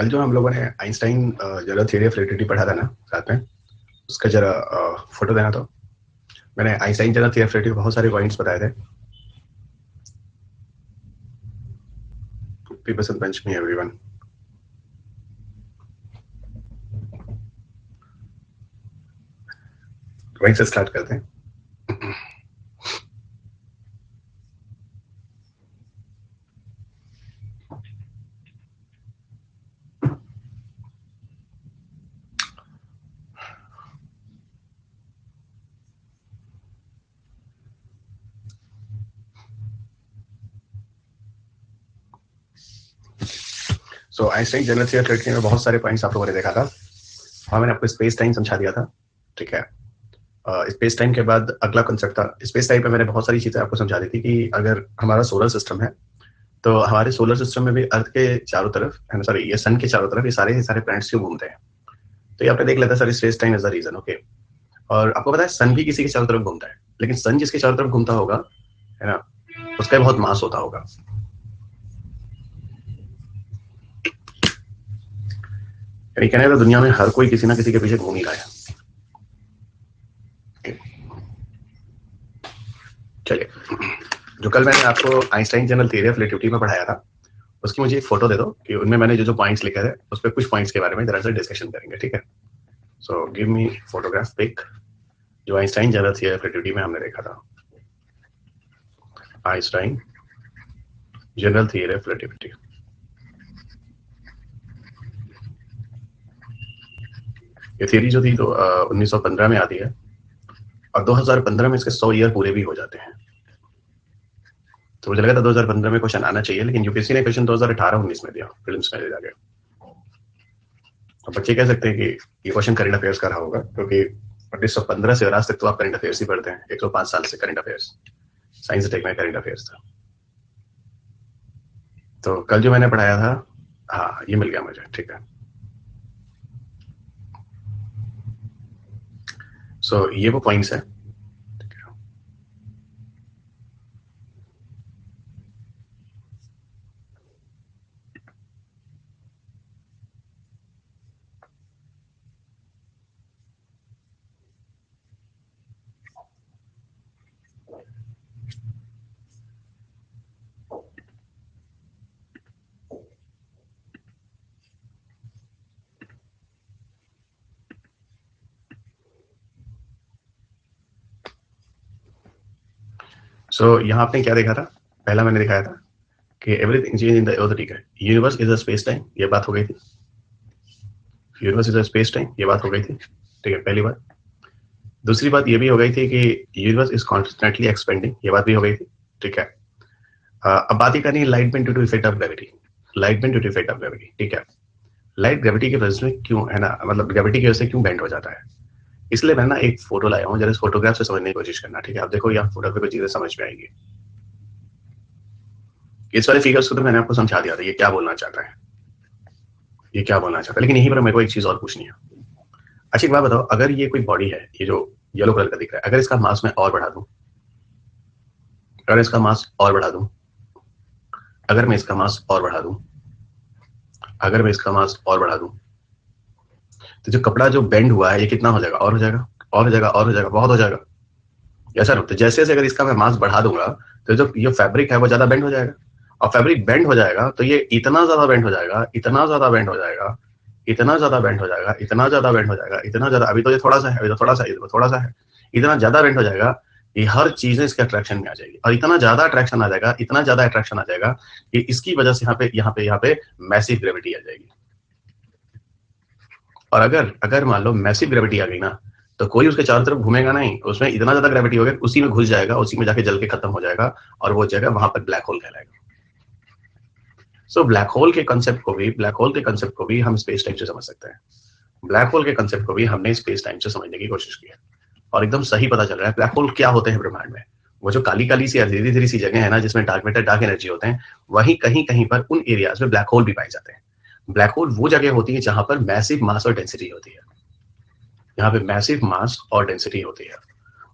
कल जो हम लोगों ने Einstein general theory of relativity पढ़ा था ना साथ में, उसका जरा फोटो देना। तो मैंने Einstein general theory of relativity बहुत सारे पॉइंट्स बताए थे। बसंत पंचमी एवरीवन। वहीं से स्टार्ट करते हैं। So Einstein general theory of relativity में बहुत सारे पॉइंट्स आप लोगों ने देखा था। हाँ, मैंने आपको स्पेस टाइम समझा दिया था, ठीक है। स्पेस टाइम के बाद अगला कंसेप्ट था स्पेस टाइम पे मैंने बहुत सारी चीजें आपको समझा दी थी कि अगर हमारा सोलर सिस्टम है तो हमारे सोलर सिस्टम में भी अर्थ के चारों तरफ, सॉरी ये सन के चारों तरफ ये सारे प्लैनेट्स क्यों घूमते हैं। तो ये आपने देख लेता sir, space time is the reason, okay. और आपको पता है सन भी किसी के चारों तरफ घूमता है, लेकिन सन जिसके चारों तरफ घूमता होगा, है ना, उसका बहुत मास होता होगा। कहने का दुनिया में हर कोई किसी ना किसी के पीछे घूम ही रहा है। चलिए, जो कल मैंने आपको Einstein general theory of relativity में पढ़ाया था, उसकी मुझे एक फोटो दे दो कि उनमें मैंने जो पॉइंट्स लिखे थे उस पर कुछ पॉइंट्स के बारे में जरा सा डिस्कशन करेंगे, ठीक है। So give me photograph pic जो Einstein general theory of relativity में हमने देखा था। Einstein general theory of relativity, ये थ्योरी जो थी तो 1915 में आती है और 2015 में इसके 100 ईयर पूरे भी हो जाते हैं। तो मुझे लगा था 2015 में क्वेश्चन आना चाहिए, लेकिन यूपीएससी ने क्वेश्चन 2018-19 में दिया, प्रीलिम्स में जाके। तो बच्चे कह सकते हैं कि ये क्वेश्चन करंट अफेयर्स का रहा होगा, क्योंकि 1915 से आज तक तो आप करंट अफेयर्स ही पढ़ते हैं। 105 साल से करंट अफेयर्स, साइंस टेक में करंट अफेयर्स था। तो कल जो मैंने पढ़ाया था, हाँ ये मिल गया मुझे, ठीक है। सो ये वो पॉइंट्स है। सो यहाँ आपने क्या देखा था, पहला मैंने दिखाया था कि everything change in the earth, ठीक है। Universe is a space time, ये बात हो गई थी। Universe is a space time, ये बात हो गई थी, ठीक है, पहली बात। दूसरी बात ये भी हो गई थी कि यूनिवर्स इज कॉन्स्टेंटली एक्सपेंडिंग, ये बात भी हो गई थी, ठीक है। अब बात ही करनी है light bend due to effect of gravity. Light bend due to effect of gravity, ठीक है। लाइट ग्रेविटी की वजह से क्यों, है ना, मतलब ग्रेविटी की वजह से क्यों बेंड हो जाता है। इसलिए मैं ना एक फोटो लाया हूँ, जरा इस फोटोग्राफ से समझने की कोशिश करना, ठीक है। आप देखो यहाँ फोटो पे कुछ चीजें समझ में आएंगी। इस वाले फिगर्स को तो मैंने आपको समझा दिया था, ये क्या बोलना चाहता है, ये क्या बोलना चाहता है, लेकिन यहीं पर मेरे को एक चीज और पूछनी है। अच्छा एक बात बताओ, अगर ये कोई बॉडी है, ये जो येलो कलर का दिख रहा है, अगर इसका मास मैं और बढ़ा दूं, अगर इसका मास और बढ़ा दूं, अगर मैं इसका मास और बढ़ा दूं, अगर मैं इसका मास और बढ़ा दूं, तो जो कपड़ा जो बेंड हुआ है ये कितना हो जाएगा, और हो जाएगा, और हो जाएगा, और हो जाएगा, बहुत हो जाएगा। ऐसा नहीं, तो जैसे जैसे अगर इसका मैं मास बढ़ा दूंगा तो जो ये फैब्रिक है वो ज्यादा बेंड हो जाएगा, और फैब्रिक बेंड हो जाएगा तो ये इतना ज्यादा बेंड हो जाएगा, इतना ज्यादा बेंड हो जाएगा, इतना ज्यादा बेंड हो जाएगा, इतना ज्यादा बेंड हो जाएगा, इतना ज्यादा, अभी तो ये थोड़ा सा है, अभी तो थोड़ा सा, ये थोड़ा सा है, इतना ज्यादा बेंड हो जाएगा, ये हर चीजें इसके अट्रैक्शन में आ जाएगी, और इतना ज्यादा अट्रैक्शन आ जाएगा, इतना ज्यादा अट्रैक्शन आ जाएगा कि इसकी वजह से यहाँ पे मैसिव ग्रेविटी आ जाएगी। और अगर अगर मान लो मैसिव ग्रेविटी आ गई ना, तो कोई उसके चारों तरफ घूमेगा नहीं, उसमें इतना ज्यादा ग्रेविटी होगा, उसी में घुस जाएगा, उसी में जाके जल के खत्म हो जाएगा, और वो जगह वहां पर ब्लैक होल कहलाएगा। सो ब्लैक होल के कंसेप्ट को भी हम स्पेस टाइम से समझ सकते हैं। ब्लैक होल के कंसेप्ट को भी हमने स्पेस टाइम से समझने की कोशिश की है, और एकदम सही पता चल रहा है ब्लैक होल क्या होते हैं ब्रह्मांड में। वो जो काली काली सी धीरे धीरे सी जगह है ना, जिसमें डार्क मैटर, डार्क एनर्जी होते हैं, वहीं कहीं कहीं पर उन एरियाज में ब्लैक होल भी पाए जाते हैं। ब्लैक होल वो जगह होती है जहां पर मैसिव मास और डेंसिटी होती है, यहाँ पे मैसिव मास और डेंसिटी होती है,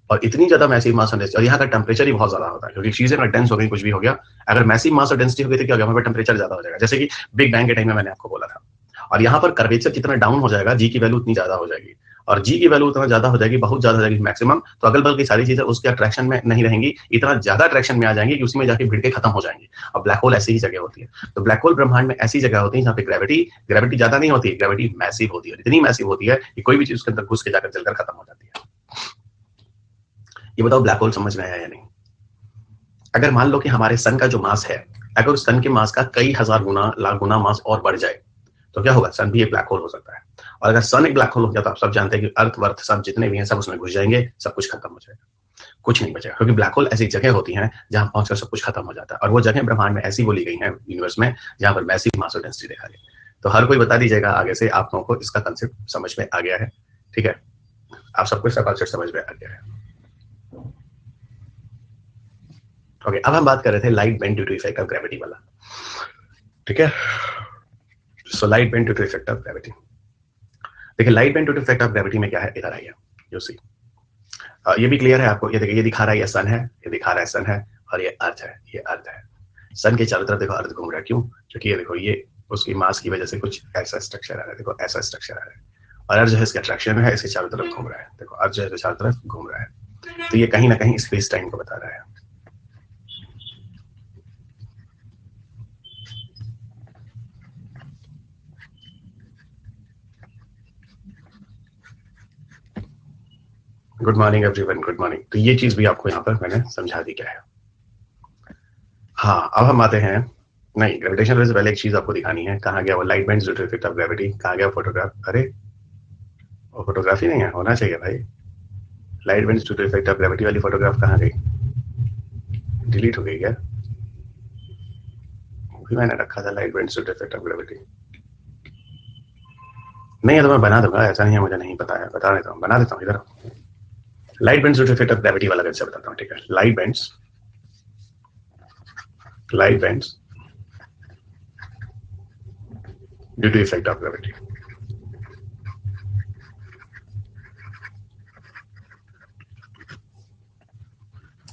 और इतनी ज्यादा मैसिव मास और डेंसिटी, और यहाँ का टेम्परेचर ही बहुत ज्यादा होता है, क्योंकि चीजें अगर डेंस हो गई, कुछ भी हो गया, अगर मैसिव मास और डेंसिटी हो गई तो क्या होगा, वहाँ पर टेम्परेचर ज्यादा हो जाएगा, जैसे कि बिग बैंग के टाइम में मैंने आपको बोला था। और यहाँ पर कर्वेचर जितना डाउन हो जाएगा, जी की वैल्यू उतनी ज्यादा हो जाएगी, और जी की वैल्यू उतना ज्यादा हो जाएगी, बहुत ज्यादा हो जाएगी मैक्सिमम, तो अगल बगल की सारी चीजें उसके अट्रैक्शन में नहीं रहेंगी, इतना ज्यादा अट्रैक्शन में आ जाएंगी कि उसमें जाके भिड़ के खत्म हो जाएंगे। और ब्लैक होल ऐसी ही जगह होती है। तो ब्लैक होल ब्रह्मांड में ऐसी जगह होती है जहाँ पे ग्रेविटी ज्यादा नहीं होती, ग्रेविटी मैसिव होती है, इतनी मैसिव होती है कि कोई भी चीज उसके अंदर घुस के जाकर जलकर खत्म हो जाती है। ये बताओ ब्लैक होल समझ में आया या नहीं? अगर मान लो कि हमारे सन का जो मास है, अगर उस सन के मास का कई हजार गुना लाख गुना मास और बढ़ जाए तो क्या होगा? सन भी एक ब्लैक होल हो सकता है। और अगर सन एक ब्लैक होल हो जाता है, आप सब जानते हैं कि अर्थ वर्थ सब जितने भी हैं सब उसमें घुस जाएंगे, सब कुछ खत्म हो जाएगा, कुछ नहीं बचेगा। क्योंकि ब्लैक होल ऐसी जगह होती है जहां पहुंचकर सब कुछ खत्म हो जाता है, और वो जगह ब्रह्मांड में ऐसी बोली गई है यूनिवर्स में जहां पर मैसिव मास और डेंसिटी देखा गया। तो हर कोई बता दीजिएगा आगे से आप लोगों को इसका कंसेप्ट समझ में आ गया है? ठीक है, आप सबको इसका कंसेप्ट समझ में आ गया है? ओके, अब हम बात कर रहे थे light bend due to effect of gravity वाला। ठीक है, so light bend due to effect of gravity. देखिए light bend due to effect of gravity में क्या है, इधर आइए, यू सी। ये भी क्लियर है आपको? ये देखिए, ये दिखा रहा है ये सन है, ये दिखा रहा है सन है, और ये अर्थ है, ये अर्थ है। सन के चारों तरफ देखो अर्थ घूम रहा है, क्यों? क्योंकि ये देखो, ये उसकी मास की वजह से कुछ ऐसा स्ट्रक्चर आ रहा है, देखो ऐसा स्ट्रक्चर आ रहा है, और अर्थ जो है इसका अट्रैक्शन में है, इसके चारों तरफ घूम रहा है, देखो अर्थ जो है चारों तरफ घूम रहा है। तो ये कहीं ना कहीं स्पेस टाइम को बता रहा है। Good morning everyone, good morning. तो ये चीज भी आपको यहाँ पर मैंने समझा दी क्या है। हाँ, अब हम आते हैं, नहीं ग्रेविटेशन से पहले एक चीज आपको दिखानी है। कहाँ गया वो light bends due to effect of gravity? कहाँ गया फोटोग्राफ? अरे वो फोटोग्राफी नहीं है, होना चाहिए भाई। Light bends due to effect of gravity वाली फोटोग्राफ कहाँ गई? डिलीट हो गई क्या? भी मैंने रखा था light bends due to effect of gravity. नहीं है तो मैं बना दूंगा, ऐसा नहीं है मुझे नहीं पता है, बता देता हूँ, बना देता हूँ। इधर light bends due to effect of gravity वाला कैसे बताता हूँ। ठीक है, light bends due to effect of gravity.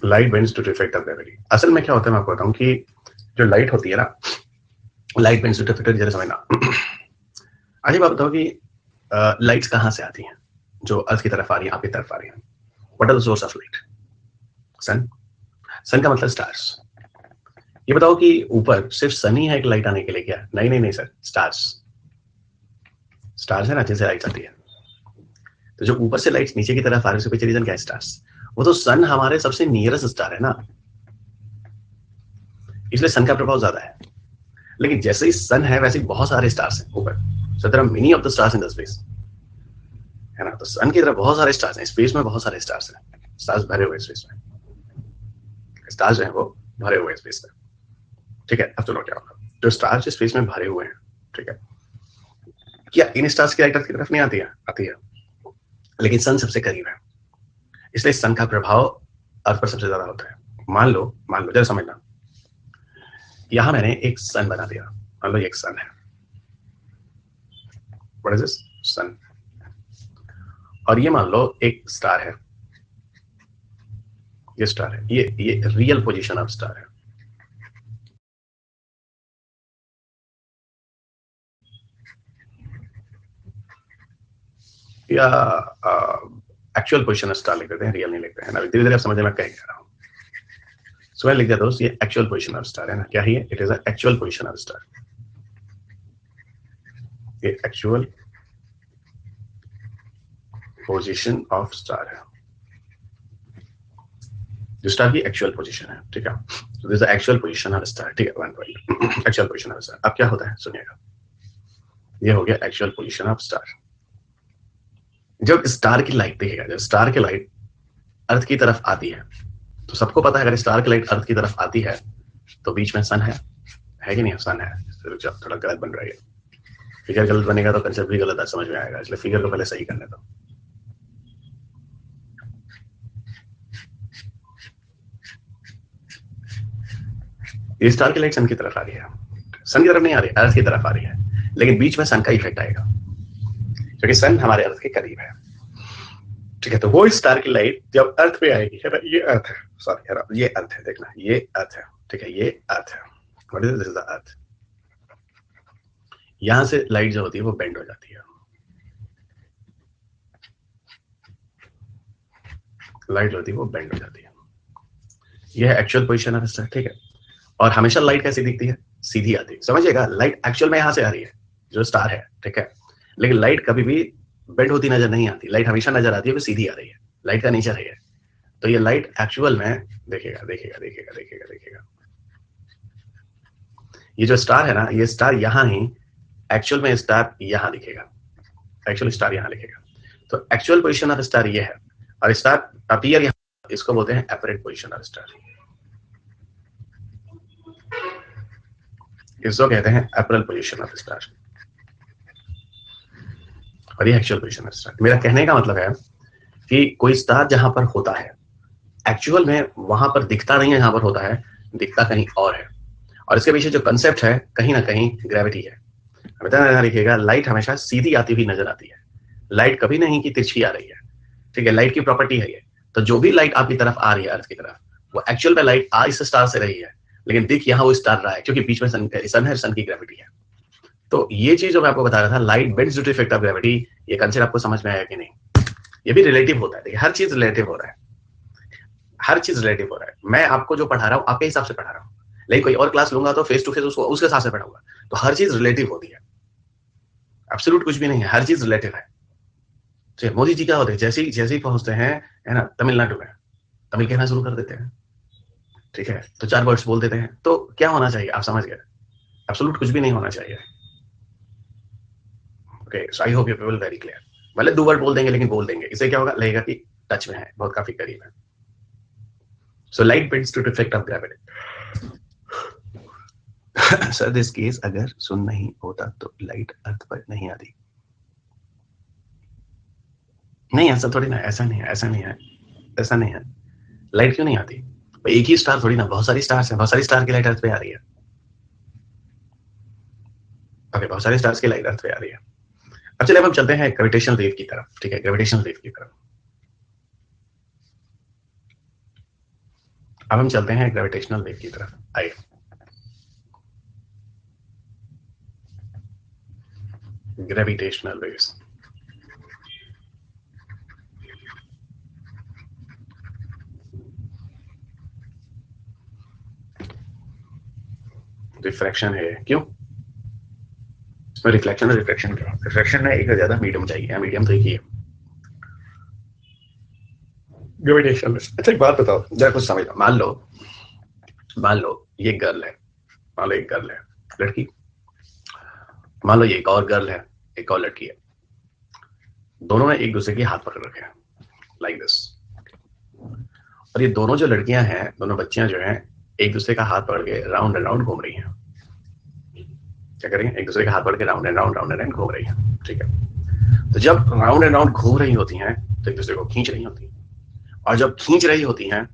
Light bends due to effect of gravity. असल में क्या होता है मैं आपको बताऊं कि जो लाइट होती है ना, light bends due to effect, जरा समझना। आगे बात बताओ कि लाइट्स कहाँ से आती हैं जो अर्थ की तरफ आ रही है, आपकी तरफ आ रही है? What are the source of light? Sun. Sun का मतलब स्टार्स। ये बताओ कि ऊपर सिर्फ सन ही है एक लाइट आने के लिए क्या? नहीं नहीं नहीं सर, स्टार्स। स्टार्स है ना जिनसे लाइट आती है। तो जो ऊपर से लाइट्स नीचे की तरफ आ रही है, उसके पीछे रीजन क्या है? स्टार्स। वो तो सन हमारे सबसे नियरेस्ट स्टार है ना, इसलिए सन का प्रभाव ज्यादा है। लेकिन जैसे ही सन है वैसे ही बहुत सारे स्टार्स हैं ऊपर। So there are many of the stars in the space, है ना। तो सन की तरफ बहुत सारे स्टार्स हैं, स्पेस में बहुत सारे स्टार्स हैं, स्टार्स भरे हुए स्पेस में, स्टार्स जो है वो भरे हुए स्पेस में। ठीक है, अब सुनो क्या होगा। जो स्टार्स स्पेस में भरे हुए हैं, ठीक है, क्या इन स्टार्स की लाइट अर्थ की तरफ नहीं आती है? आती है, लेकिन सन सबसे करीब है, इसलिए सन का प्रभाव अर्थ पर सबसे ज्यादा होता है। मान लो जरा समझना, यहां मैंने एक सन बना दिया, मान लो ये एक सन है। What is this? सन। और ये मान लो एक स्टार है, ये स्टार है, ये रियल पोजीशन ऑफ स्टार है। या एक्चुअल पोजीशन ऑफ स्टार लिख देते हैं, रियल नहीं लिखते हैं ना। धीरे धीरे आप समझ में क्या कह रहा हूं। सो मैं लिख दिया दोस्त, ये एक्चुअल पोजीशन ऑफ स्टार है ना। क्या है ये? It is actual position of star. ये एक्चुअल पोजीशन ऑफ स्टार है, जो स्टार की एक्चुअल पोजीशन है। ठीक है, so this is the actual position of star। ठीक है, one point actual position of star. अब क्या होता है सुनिएगा, ये हो गया एक्चुअल पोजीशन ऑफ स्टार। जब स्टार की लाइट देखिएगा, जब स्टार की लाइट अर्थ की तरफ आती है, तो सबको पता है अगर स्टार की लाइट अर्थ की तरफ आती है तो बीच में सन है कि नहीं? सन है। थोड़ा गलत बन रहा है, फिगर गलत बनेगा तो कंसेप्ट भी गलत है, समझ में आएगा, इसलिए फिगर को पहले सही करने दो। ये स्टार की लाइट सन की तरफ आ रही है, सन की तरफ नहीं आ रही, अर्थ की तरफ आ रही है, लेकिन बीच में सन का इफेक्ट आएगा क्योंकि सन हमारे अर्थ के करीब है। ठीक है, तो वो स्टार की लाइट जब अर्थ पे आएगी, है ना, ये अर्थ है, सॉरी ये अर्थ है, देखना ये अर्थ है। ठीक है, ये अर्थ है। What is this? Is the earth. यहां से लाइट जो होती है वो बेंड हो जाती है, लाइट जो होती है वो बेंड हो जाती है। यह है एक्चुअल पोजीशन ऑफ स्टार, ठीक है। और हमेशा लाइट कैसी दिखती है, सीधी आती है, समझिएगा। लाइट एक्चुअल में यहां से आ रही है, जो स्टार है, ठीक है, लेकिन लाइट कभी भी बेंड होती नजर नहीं आती, लाइट हमेशा नजर आती है वो सीधी आ रही है, लाइट का नेचर है। तो ये लाइट एक्चुअल में देखेगा देखेगा देखेगा देखेगा देखेगा, ये जो स्टार है ना, ये स्टार यहां ही, एक्चुअल में स्टार यहां दिखेगा, एक्चुअल स्टार यहां लिखेगा। तो एक्चुअल पोजीशन ऑफ स्टार ये है, और स्टार अपीयर यहां, इसको बोलते हैं एपरेंट पोजीशन ऑफ स्टार, इसको कहते हैं एपरल पोजीशन ऑफ स्टार, और ये एक्चुअल पोजीशन ऑफ स्टार। मेरा कहने का मतलब है कि कोई स्टार जहां पर होता है एक्चुअल में वहां पर दिखता नहीं है, जहां पर होता है दिखता कहीं और है। और इसके पीछे जो कंसेप्ट है कहीं ना कहीं ग्रेविटी है। हमें लिखिएगा, लाइट हमेशा सीधी आती हुई नजर आती है, लाइट कभी नहीं कि तिरछी आ रही है, ठीक है, लाइट की प्रॉपर्टी है ये। तो जो भी लाइट आपकी तरफ आ रही है अर्थ की तरफ, वो एक्चुअल में लाइट आ इस स्टार से रही है, लेकिन दिख यहाँ वो स्टार रहा है, क्योंकि बीच में सन है, सन की ग्रेविटी है। तो ये चीज जो मैं आपको बता रहा था, light bends due to effect of gravity, ये कंसेप्ट आपको समझ में आया कि नहीं? ये भी रिलेटिव होता है, देखिए हर चीज रिलेटिव हो रहा है, हर चीज रिलेटिव हो रहा है। मैं आपको जो पढ़ा रहा हूँ आपके हिसाब से पढ़ा रहा हूँ, लेकिन कोई और क्लास लूंगा तो फेस टू फेस उसको उसके हिसाब से पढ़ाऊंगा। तो हर चीज रिलेटिव होती है, एब्सोल्यूट कुछ भी नहीं है, हर चीज रिलेटिव है। ठीक, मोदी जी क्या होते हैं, जैसे ही पहुंचते हैं, है ना, तमिलनाडु में, तमिल कहना शुरू कर देते हैं, ठीक है, तो 4 वर्ड्स बोल देते हैं। तो क्या होना चाहिए, आप समझ गए, एब्सोल्यूट कुछ भी नहीं होना चाहिए। Okay, so I hope you people very clear. भले 2 वर्ड बोल देंगे, लेकिन बोल देंगे, इससे क्या होगा, लगेगा कि टच में है, बहुत काफी करीब है। So light bends to effect of gravity. Sir this case अगर सुन नहीं होता तो लाइट अर्थ पर नहीं आती। नहीं, ऐसा थोड़ी ना, ऐसा नहीं है, ऐसा नहीं है, ऐसा नहीं है। लाइट क्यों नहीं आती, एक ही स्टार थोड़ी ना, बहुत सारी स्टार्स हैं, बहुत सारी स्टार की लाइट अर्थ पे आ रही है। ओके, बहुत सारे स्टार्स की लाइट अर्थ पे आ रही है। अब चलिए अब हम चलते हैं ग्रेविटेशनल वेव की तरफ, ठीक है, ग्रेविटेशनल वेव की तरफ। अब हम चलते हैं ग्रेविटेशनल वेव की तरफ, आइए। ग्रेविटेशनल वेव्स, रिफ्रैक्शन है, क्यों इसमें रिफ्लेक्शन और रिफ्रैक्शन क्यों? रिफ्रैक्शन में एक ज्यादा मीडियम चाहिए, मीडियम तो एक ही है। ग्रेविटेशनल, अच्छा एक बात बताओ जरा, कुछ समझ, मान लो ये गर्ल है, मान लो एक गर्ल है, लड़की, मान लो ये एक और गर्ल है, एक और लड़की है, दोनों ने एक दूसरे के हाथ पकड़ रखे हैं, लाइक दिस। और ये दोनों जो लड़कियां हैं, दोनों बच्चियां जो हैं, एक दूसरे का हाथ पकड़ के राउंड एंड राउंड घूम रही हैं। क्या करेंगे, एक दूसरे का हाथ पकड़ के round and round, round and round घूम रही हैं, ठीक है। तो जब राउंड एंड राउंड घूम रही होती हैं तो एक दूसरे को खींच रही होती हैं, और जब खींच रही होती हैं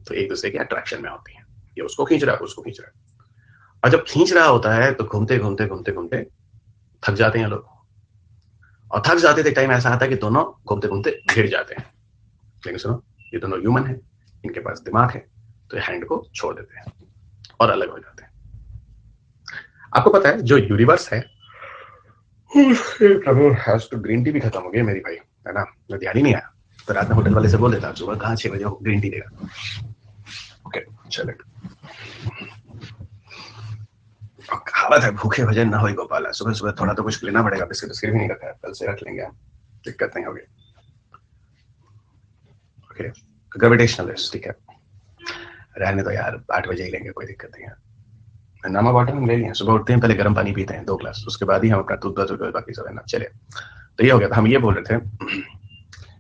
तो एक दूसरे के अट्रैक्शन में होती हैं, ये उसको खींच रहा है, उसको खींच रहा है। और जब खींच रहा होता है तो घूमते घूमते घूमते घूमते थक जाते हैं लोग, और थक जाते थे टाइम ऐसा आता है कि दोनों घूमते घूमते गिर जाते हैं। लेकिन सुनो, ये दोनों ह्यूमन है, इनके पास दिमाग है, तो हैंड को छोड़ देते हैं और अलग हो जाते हैं। आपको पता है जो यूनिवर्स है, प्रभु आज तो ग्रीन टी भी खत्म हो गई मेरी भाई, है ना, मैं ध्यान ही नहीं आया, तो रात में होटल वाले से बोल देता सुबह कहाँ 6 बजे ग्रीन टी देगा। ओके चले, कहावत है भूखे भजन ना हो गोपाला, सुबह सुबह थोड़ा तो कुछ लेना पड़ेगा, बिस्किट बिस्किट भी नहीं रखा है, कल से रख लेंगे हम, दिक्कत नहीं होगी। ओके, ग्रेविटेशनल, ठीक है, रहने तो यार 8 बजे ही लेंगे, कोई दिक्कत नहीं है। नमक वाटर हम ले लिए, सुबह उठते हैं पहले गर्म पानी पीते हैं 2 ग्लास, उसके बाद ही हम अपना टूथब्रश बाकी सब है ना, चले। तो ये हो गया, तो हम ये बोल रहे थे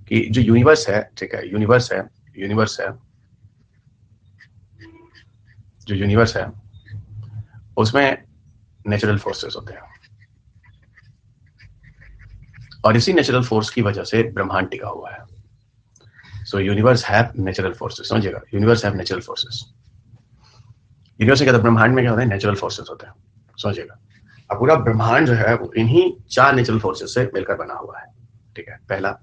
कि जो यूनिवर्स है, ठीक है, यूनिवर्स है, यूनिवर्स है, जो यूनिवर्स है उसमें नेचुरल फोर्सेस होते हैं, और इसी नेचुरल फोर्स की वजह से ब्रह्मांड टिका हुआ है। So universe have natural forces, समझिएगा, universe have natural forces. Universe क्या, ब्रह्मांड में क्या होता है, नेचुरल फोर्सेस होते हैं, समझिएगा। अब पूरा ब्रह्मांड जो है वो इन्हीं 4 नेचुरल फोर्सेस से मिलकर बना हुआ है, ठीक है। पहला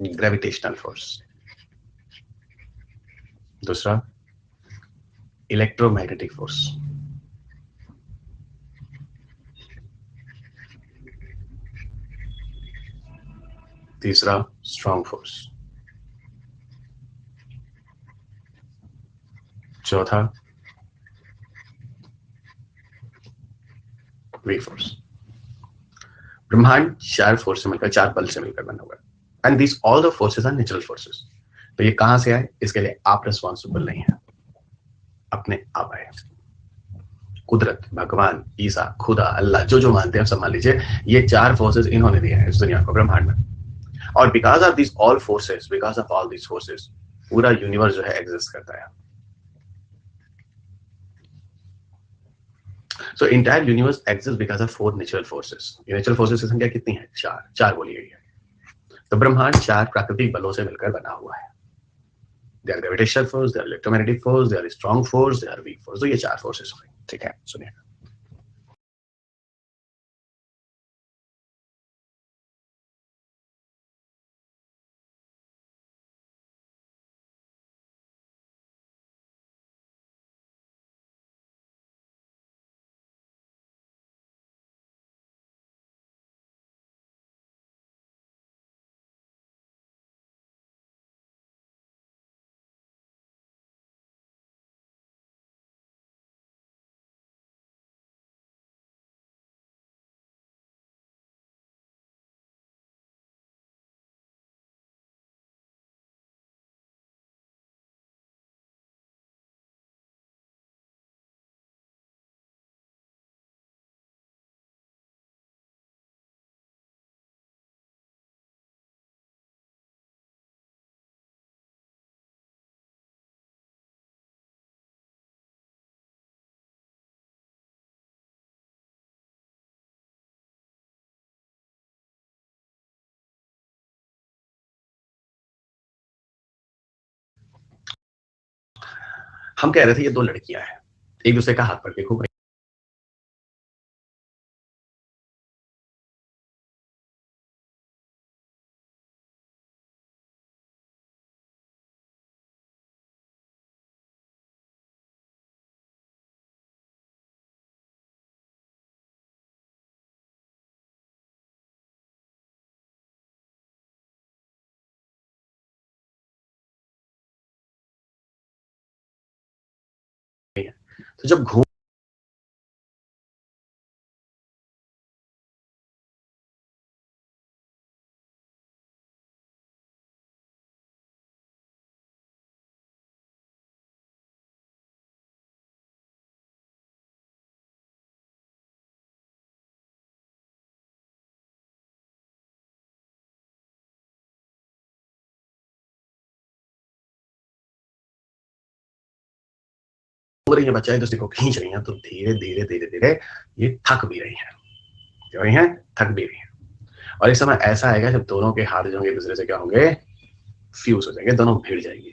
ग्रेविटेशनल फोर्स, दूसरा इलेक्ट्रोमैग्नेटिक फोर्स, तीसरा स्ट्रॉन्ग फोर्स, चौथा वीक फोर्स। ब्रह्मांड चार फोर्स से मिलकर, चार बल से मिलकर बना हुआ है, and this all the forces are natural forces. तो ये कहां से आए, इसके लिए आप रिस्पॉन्सिबल नहीं है, अपने आप आए। कुदरत, भगवान, ईसा, खुदा, अल्लाह, जो जो मानते हैं सब मान लीजिए, ये चार फोर्सेस इन्होंने दिए हैं इस दुनिया को, ब्रह्मांड में। और because of this all forces, because of all this forces, पूरा यूनिवर्स जो है एग्जिस्ट करता है। So entire universe exist because of four natural forces. ये नेचुरल फोर्सेस की संख्या कितनी है, चार, चार बोली गई है। तो ब्रह्मांड चार प्राकृतिक बलों से मिलकर बना हुआ है। They are gravitational force, they are electromagnetic force, they are strong force, they are weak force. तो ये चार फोर्सेस हो गए, ठीक है, सुनिए। हम कह रहे थे ये दो लड़कियां हैं, एक दूसरे का हाथ पकड़ के खूब रही हैं। तो जब घूम रही है, बच्चा एक दूसरे को खींच रही हैं, तो धीरे धीरे धीरे धीरे ये थक भी रही हैं, जो रही हैं, थक भी रही हैं। और एक समय ऐसा आएगा जब दोनों के हाथ जो होंगे एक दूसरे से क्या होंगे, फ्यूज हो जाएंगे, दोनों भिड़ जाएंगी।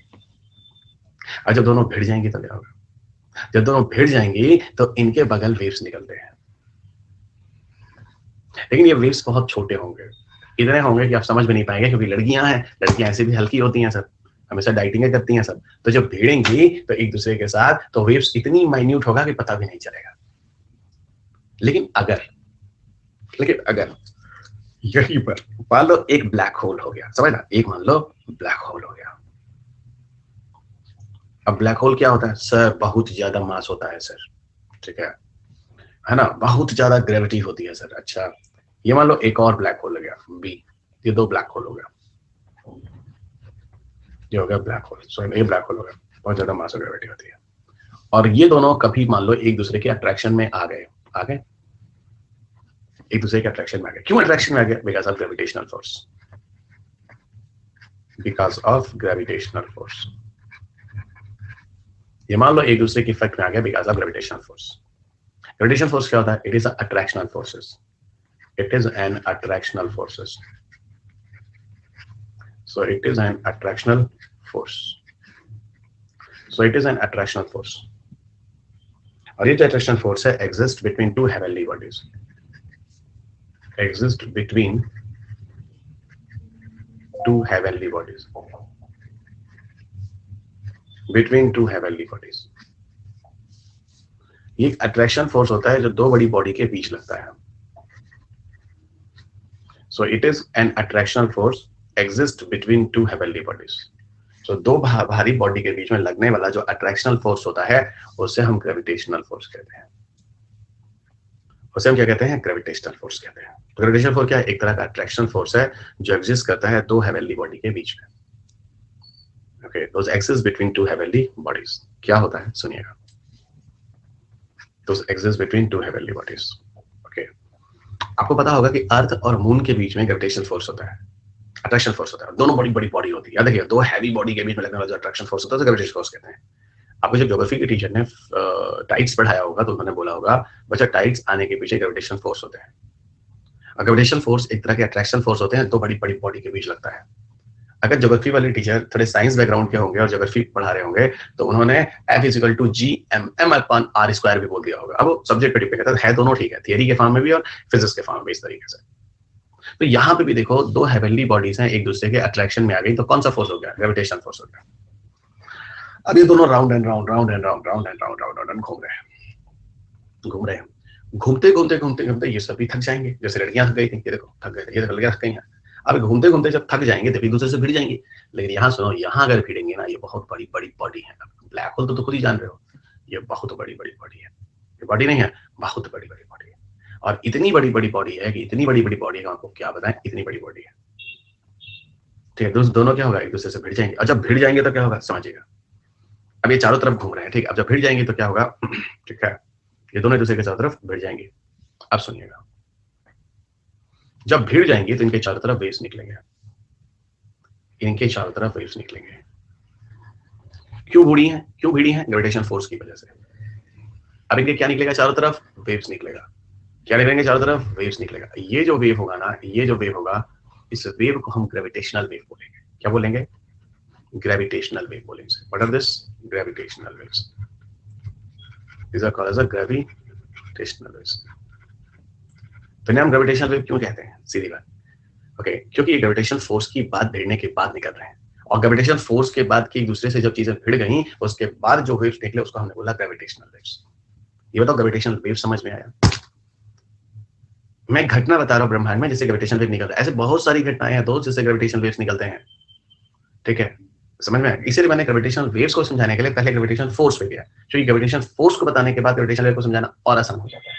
और जब दोनों भिड़ जाएंगी तो क्या होगा, जब दोनों भिड़ जाएंगी तो इनके बगल वेव्स निकलते हैं, लेकिन ये वेव्स बहुत छोटे होंगे, इतने होंगे कि आप समझ भी नहीं पाएंगे, क्योंकि लड़कियां हैं, लड़कियां ऐसे भी हल्की होती हैं सब, हमेशा डाइटिंग करती हैं सब। तो जब भिड़ेंगी तो एक दूसरे के साथ, तो वेव्स इतनी माइन्यूट होगा कि पता भी नहीं चलेगा। लेकिन अगर लेकिन अगर यहीं पर मान लो एक ब्लैक होल हो गया, समझ ना, एक मान लो ब्लैक होल हो गया। अब ब्लैक होल क्या होता है सर, बहुत ज्यादा मास होता है सर, ठीक है ना, बहुत ज्यादा ग्रेविटी होती है सर। अच्छा, ये मान लो एक और ब्लैक होल हो गया बी, ये दो ब्लैक होल हो गया, ये हो गया ब्लैक होल, सॉरी ये ब्लैक होल हो गया, बहुत ज्यादा मास और ग्रेविटी होती है। और ये दोनों कभी मान लो एक दूसरे के अट्रैक्शन में आ गए, एक दूसरे के अट्रैक्शन में आ गए। क्यों अट्रैक्शन में आ गए, because of gravitational force, because of gravitational force. ये मान लो एक दूसरे के इफेक्ट में आ गया because of gravitational force. Gravitational force क्या होता है, it is attractional forces, it is an attractional forces, so it is an attractional force, so it is an attractional force। और ये जो attractional force है exist between two heavenly bodies, exist between two heavenly bodies, between two heavenly bodies। ये एक attraction force होता है जो दो बड़ी बॉडी के बीच लगता है। So it is an attractional force exist between two heavenly bodies. So दो भारी बॉडी के बीच में लगने वाला जो अट्रैक्शनल फोर्स होता है उसे हम ग्रेविटेशनल फोर्स कहते हैं। उसे हम क्या कहते हैं? ग्रेविटेशनल फोर्स कहते हैं। तो ग्रेविटेशनल फोर्स क्या है? एक तरह का अट्रैक्शन फोर्स है जो एग्जिस्ट करता है दो हेवनली बॉडी के बीच में। Okay, those exist between two heavenly bodies. क्या होता है सुनिएगा। Those exist between two heavenly bodies. Okay, आपको पता होगा कि अर्थ और मून के बीच में ग्रेविटेशनल फोर्स होता है, अट्रैक्शन फोर्स होता है। दोनों बड़ी बड़ी बॉडी होती है। याद रखिए, दो हैवी बॉडी के बीच में लगने वाला जो अट्रैक्शन फोर्स होता है उसे ग्रेविटेशनल फोर्स कहते हैं। आपको जब ज्योग्राफी के टीचर ने टाइड्स पढ़ाया होगा तो उन्होंने बोला होगा बच्चा टाइड्स आने के पीछे ग्रेविटेशनल फोर्स होते हैं। और ग्रेविटेशनल फोर्स एक तरह के अट्रैक्शन फोर्स होते हैं, दो बड़ी बड़ी बॉडी के बीच लगता है। अगर ज्योग्राफी वाले टीचर थोड़े साइंस बैकग्राउंड के होंगे और ज्योग्राफी पढ़ा रहे होंगे तो उन्होंने F = gmm/r² भी बोल दिया होगा। अब वो सब्जेक्ट पे डिपेंड करता है, दोनों ठीक है, थियरी के फॉर्म में भी और फिजिक्स के फॉर्म में, इस तरीके से। तो यहाँ पे भी देखो, दो हेवनली बॉडीज हैं, एक दूसरे के अट्रैक्शन में आ गई तो कौन सा फोर्स हो गया? ग्रेविटेशनल फोर्स हो गया। अब ये दोनों राउंड एंड राउंड घूम रहे हैं। घूमते घूमते घूमते घूमते ये सभी थक जाएंगे। जैसे लड़कियां थक गई थी, ये देखो थक गए, ये देखो लड़कियां थक गई हैं। अब घूमते घूमते जब थक जाएंगे तो एक दूसरे से भिड़ जाएंगे। लेकिन यहाँ सुनो, यहाँ अगर भिड़ेंगे ना, ये बहुत बड़ी बड़ी बॉडी है। ब्लैक होल तो खुद ही जान रहे हो, ये बहुत बड़ी बड़ी बॉडी है। ये बॉडी नहीं है, बहुत बड़ी बड़ी बॉडी है। और इतनी बड़ी बड़ी बॉडी है कि इतनी बड़ी बड़ी बॉडी है, आपको क्या बताएं, इतनी बड़ी बॉडी है। ठीक है, दोनों क्या होगा? एक दूसरे से भिड़ जाएंगे। और जब भिड़ जाएंगे तो क्या होगा समझिएगा। अब ये चारों तरफ घूम रहे हैं, ठीक है। अब जब भिड़ जाएंगे तो क्या होगा? ठीक है, ये दोनों एक दूसरे के चारों तरफ भिड़ जाएंगे। अब सुनिएगा, जब भिड़ जाएंगे तो इनके चारों तरफ वेव्स निकलेंगे। इनके चारों तरफ वेव्स निकलेंगे। क्यों भिड़ी हैं? ग्रेविटेशन फोर्स की वजह से। अब इनके क्या निकलेगा? चारों तरफ वेव्स निकलेगा। क्या निकलेंगे? चारों तरफ वेव्स निकलेगा। ये जो वेव होगा ना, ये जो वेव होगा, इस वेव को हम ग्रेविटेशनल वेव बोलेंगे। क्या बोलेंगे? ग्रेविटेशनल वेव बोलेंगे। What are this? Gravitational waves. These are called as a gravitational waves. तो इन्हें हम ग्रेविटेशनल वेव क्यों कहते हैं? सीधी बात। ओके, क्योंकि ये ग्रेविटेशनल फोर्स की बात भिड़ने के बाद निकल रहे हैं। और ग्रेविटेशनल फोर्स के बाद की एक दूसरे से जब चीजें भिड़ गई, उसके बाद जो वेव्स निकले उसको हमने बोला ग्रेविटेशनल वेव्स। ये बताओ, ग्रेविटेशनल वेव समझ में आया? मैं घटना बता रहा हूँ ब्रह्मांड में जिससे ग्रेविटेशनल वेव निकल रहा है। ऐसे बहुत सारी घटनाएं हैं दोस्त जिससे ग्रेविटेशनल वेव्स निकलते हैं। ठीक है, समझ में आया? इसीलिए मैंने ग्रेविटेशनल वेव्स को समझाने के लिए पहले ग्रेविटेशनल फोर्स पे गया, क्योंकि ग्रेविटेशनल फोर्स को बताने के बाद ग्रेविटेशनल वेव को समझाना और आसान हो जाता है।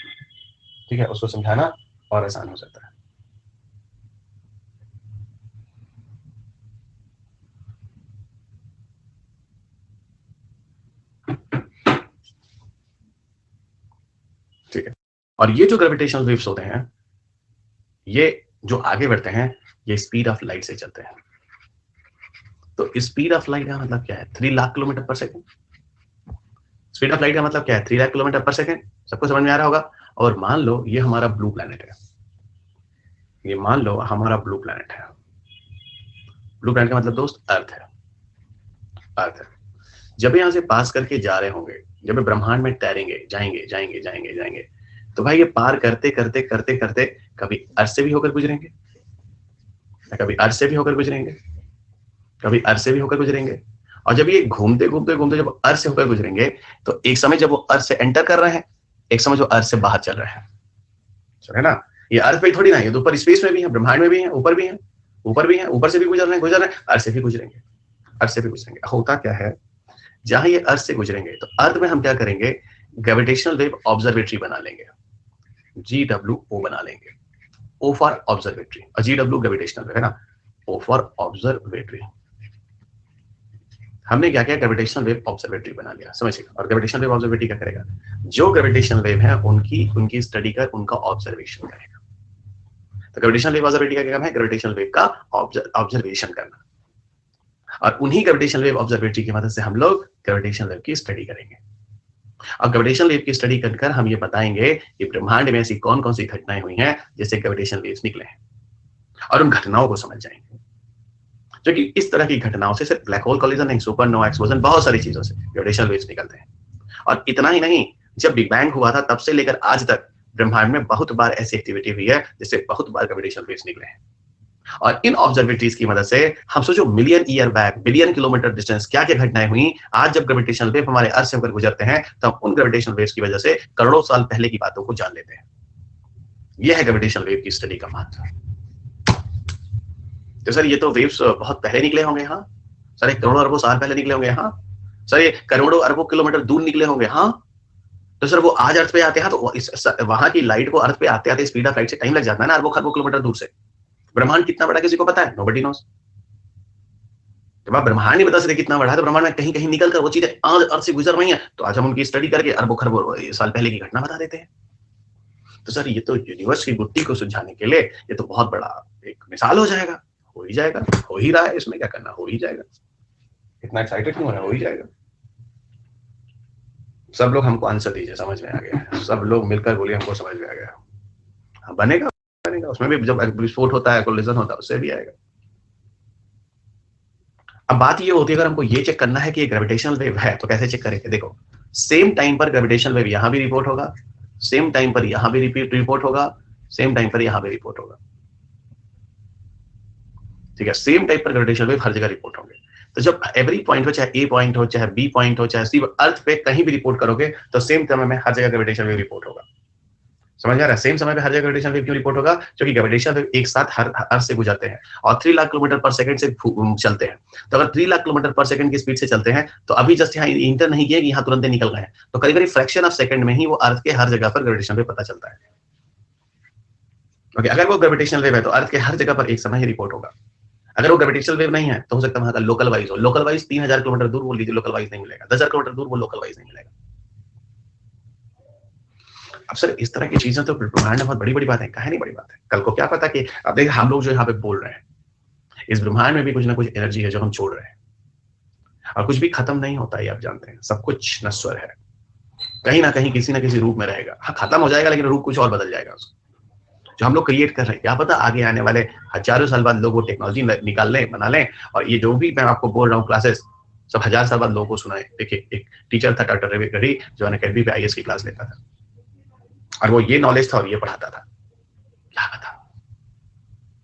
ठीक है, उसको समझाना और आसान हो जाता है। ठीक है, और ये जो ग्रेविटेशनल वेव्स होते हैं, ये जो आगे बढ़ते हैं, ये स्पीड ऑफ लाइट से चलते हैं। तो स्पीड ऑफ लाइट का मतलब क्या है? 3 लाख किलोमीटर पर सेकेंड। स्पीड ऑफ लाइट का मतलब क्या है? 3 लाख किलोमीटर पर सेकेंड। सबको समझ में आ रहा होगा। और मान लो ये हमारा ब्लू प्लैनेट है। ये मान लो हमारा ब्लू प्लैनेट है। ब्लू प्लैनेट का मतलब दोस्त अर्थ है। अर्थ है। जब यहां से पास करके जा रहे होंगे, जब ब्रह्मांड में तैरेंगे, जाएंगे, तो भाई ये पार करते करते करते करते कभी अर्थ से भी होकर गुजरेंगे, कभी अर्थ से भी होकर गुजरेंगे, कभी अर्थ से भी होकर गुजरेंगे। और जब ये घूमते घूमते घूमते जब अर्थ से होकर गुजरेंगे तो एक समय जब वो अर्थ से एंटर कर रहे हैं, एक समय जो अर्थ से बाहर चल रहे हैं। है ना? ये अर्थ पे थोड़ी ना, ये तो ऊपर स्पेस में भी है, ब्रह्मांड में भी है, ऊपर भी है, ऊपर से भी गुजर रहे हैं, अर्थ से भी गुजरेंगे, अर्थ से भी गुजरेंगे। होता क्या है, जहां ये अर्थ से गुजरेंगे तो अर्थ में हम क्या करेंगे? ग्रेविटेशनल वेव ऑब्जर्वेटरी बना लेंगे, GWO बना लेंगे। O फॉर ऑब्जर्वेटरी और GW ग्रेविटेशनल वेव है ना, O फॉर ऑब्जर्वेटरी। हमने क्या किया? ग्रेविटेशनल वेव ऑब्जर्वेटरी बना लिया, समझिएगा। और ग्रेविटेशनल वेव ऑब्जर्वेटरी क्या करेगा? जो ग्रेविटेशनल वेव है उनकी स्टडी कर, उनका ऑब्जर्वेशन करेगा। तो ग्रेविटेशनल वेव ऑब्जर्वेटरी का काम है ग्रेविटेशनल वेव का ऑब्जर्वेशन करना। और उन्हीं ग्रेविटेशनल वेव ऑब्जर्वेटरी की मदद से हम लोग ग्रेविटेशनल वेव की स्टडी करेंगे। और ग्रेविटेशनल वेव की स्टडी कर हम ये बताएंगे कि ब्रह्मांड में ऐसी कौन कौन सी घटनाएं हुई हैं जिससे ग्रेविटेशनल वेव्स निकले हैं, और उन घटनाओं को समझ जाएंगे। जो कि इस तरह की घटनाओं से सिर्फ ब्लैक होल कॉलिजन नहीं, सुपरनोवा एक्सप्लोजन, बहुत सारी चीजों से ग्रेविटेशनल वेव्स निकलते हैं। और इतना ही नहीं, जब बिग बैंग हुआ था तब से लेकर आज तक ब्रह्मांड में बहुत बार ऐसी एक्टिविटी हुई है जिससे बहुत बार ग्रेविटेशनल वेव्स निकले हैं। और इन ऑब्जर्वेटरीज की मदद से हम सोचो million year back, billion kilometre distance क्या क्या घटनाएं हुई। आज जब ग्रेविटेशनल वेव हमारे अर्थ से होकर गुजरते हैं तो हम उन ग्रेविटेशनल वेव्स की वजह से करोड़ों साल पहले की बातों को जान लेते हैं। यह है ग्रेविटेशनल वेव की स्टडी का महत्व। तो सर ये तो वेव्स बहुत पहले निकले होंगे। हाँ सर, एक करोड़ों अरबों साल पहले निकले होंगे। हाँ सर, ये करोड़ों अरबों किलोमीटर दूर निकले होंगे। हाँ तो सर वो आज अर्थ पे आते हैं तो वहां की लाइट को अर्थ पे आते आते स्पीड ऑफ लाइट से टाइम लग जाता है ना, अरबों खरबों किलोमीटर दूर से। ब्रह्मांड कितना बड़ा किसी को पता है? Nobody nose. जब आप ब्रह्मांड नहीं बता सकते कितना बड़ा है तो ब्रह्मांड में कहीं कहीं निकल कर वो चीजें आज अर्थ से गुजर रही हैं, तो आज हम उनकी स्टडी करके अरबों खरबों साल पहले की घटना बता देते हैं। तो सर ये तो यूनिवर्स की गुत्थी को सुलझाने के लिए ये तो बहुत बड़ा एक मिसाल हो जाएगा। हो ही जाएगा, हो ही रहा है, इसमें क्या करना, हो ही जाएगा। इतना एक्साइटेड क्यों हो रहा है? हो ही जाएगा। सब लोग हमको आंसर दीजिए, समझ में आ गया? सब लोग मिलकर बोलिए हमको समझ में आ गया। हाँ बनेगा, बनेगा। उसमें भी जब विस्फोट होता है, कोलिजन होता है, उससे भी आएगा। अब बात ये होती है, अगर हमको ये चेक करना है कि ये ग्रेविटेशनल वेव है तो कैसे चेक करेंगे? देखो, सेम टाइम पर ग्रेविटेशनल वेव यहां भी रिपोर्ट होगा, सेम टाइम पर यहां भी रिपोर्ट होगा, सेम टाइम पर यहां भी रिपोर्ट होगा। ठीक है, सेम टाइप पर ग्रेविटेशनल वेव हर जगह रिपोर्ट होंगे। तो जब एवरी पॉइंट हो, चाहे ए पॉइंट हो, चाहे बी पॉइंट हो, चाहे सी, अर्थ पे कहीं भी रिपोर्ट करोगे तो सेम समय में हर जगह ग्रेविटेशनल वेव रिपोर्ट होगा। समझ आ रहा है? सेम समय पे हर जगह ग्रेविटेशनल वेव क्यों रिपोर्ट होगा? क्योंकि ग्रेविटेशनल वेव एक साथ हर अर्थ से गुजरते हैं और 3 लाख किलोमीटर पर सेकंड से चलते हैं। तो अगर 3 लाख किलोमीटर पर सेकंड की स्पीड से चलते हैं तो अभी जस्ट यहाँ इंटर नहीं किया कि यहाँ तुरंत निकल गए हैं, तो करीब करीब फ्रैक्शन ऑफ सेकंड में ही वो अर्थ के हर जगह पर ग्रेविटेशनल वेव पता चलता है। ओके, अगर वो ग्रेविटेशनल वेव है तो अर्थ के हर जगह पर एक समय ही रिपोर्ट होगा। अगर वो ग्रेविटेशनल वेव नहीं है तो हो सकता है वहां का लोकल वाइज हो। लोकल वाइज 3000 किलोमीटर दूर वो लोकल वाइज नहीं मिलेगा, 10,000 किलोमीटर दूर वो लोकल वाइज नहीं मिलेगा। अब सर इस तरह की चीजें तो ब्रह्मांड में बहुत बड़ी बड़ी बात है, कहा नहीं बड़ी बात है। कल को क्या पता कि अब देखिए हम लोग जो यहाँ पे बोल रहे हैं, इस ब्रह्मांड में भी कुछ ना कुछ एनर्जी है जो हम छोड़ रहे हैं, और कुछ भी खत्म नहीं होता है, आप जानते हैं। सब कुछ नश्वर है, कहीं ना कहीं किसी ना किसी रूप में रहेगा। हाँ खत्म हो जाएगा लेकिन रूप कुछ और बदल जाएगा उसको। जो हम लोग क्रिएट कर रहे हैं, क्या पता आगे आने वाले हजारों साल बाद लोग वो टेक्नोलॉजी निकाल लें, बना लें, और ये जो भी मैं आपको बोल रहा हूँ क्लासेस सब 1000 साल बाद लोगों को सुनाए। देखिए एक टीचर था डॉक्टर रवि गढ़ी जो अकेडमी पे आईएएस की क्लास लेता था, और वो ये नॉलेज था और ये पढ़ाता था।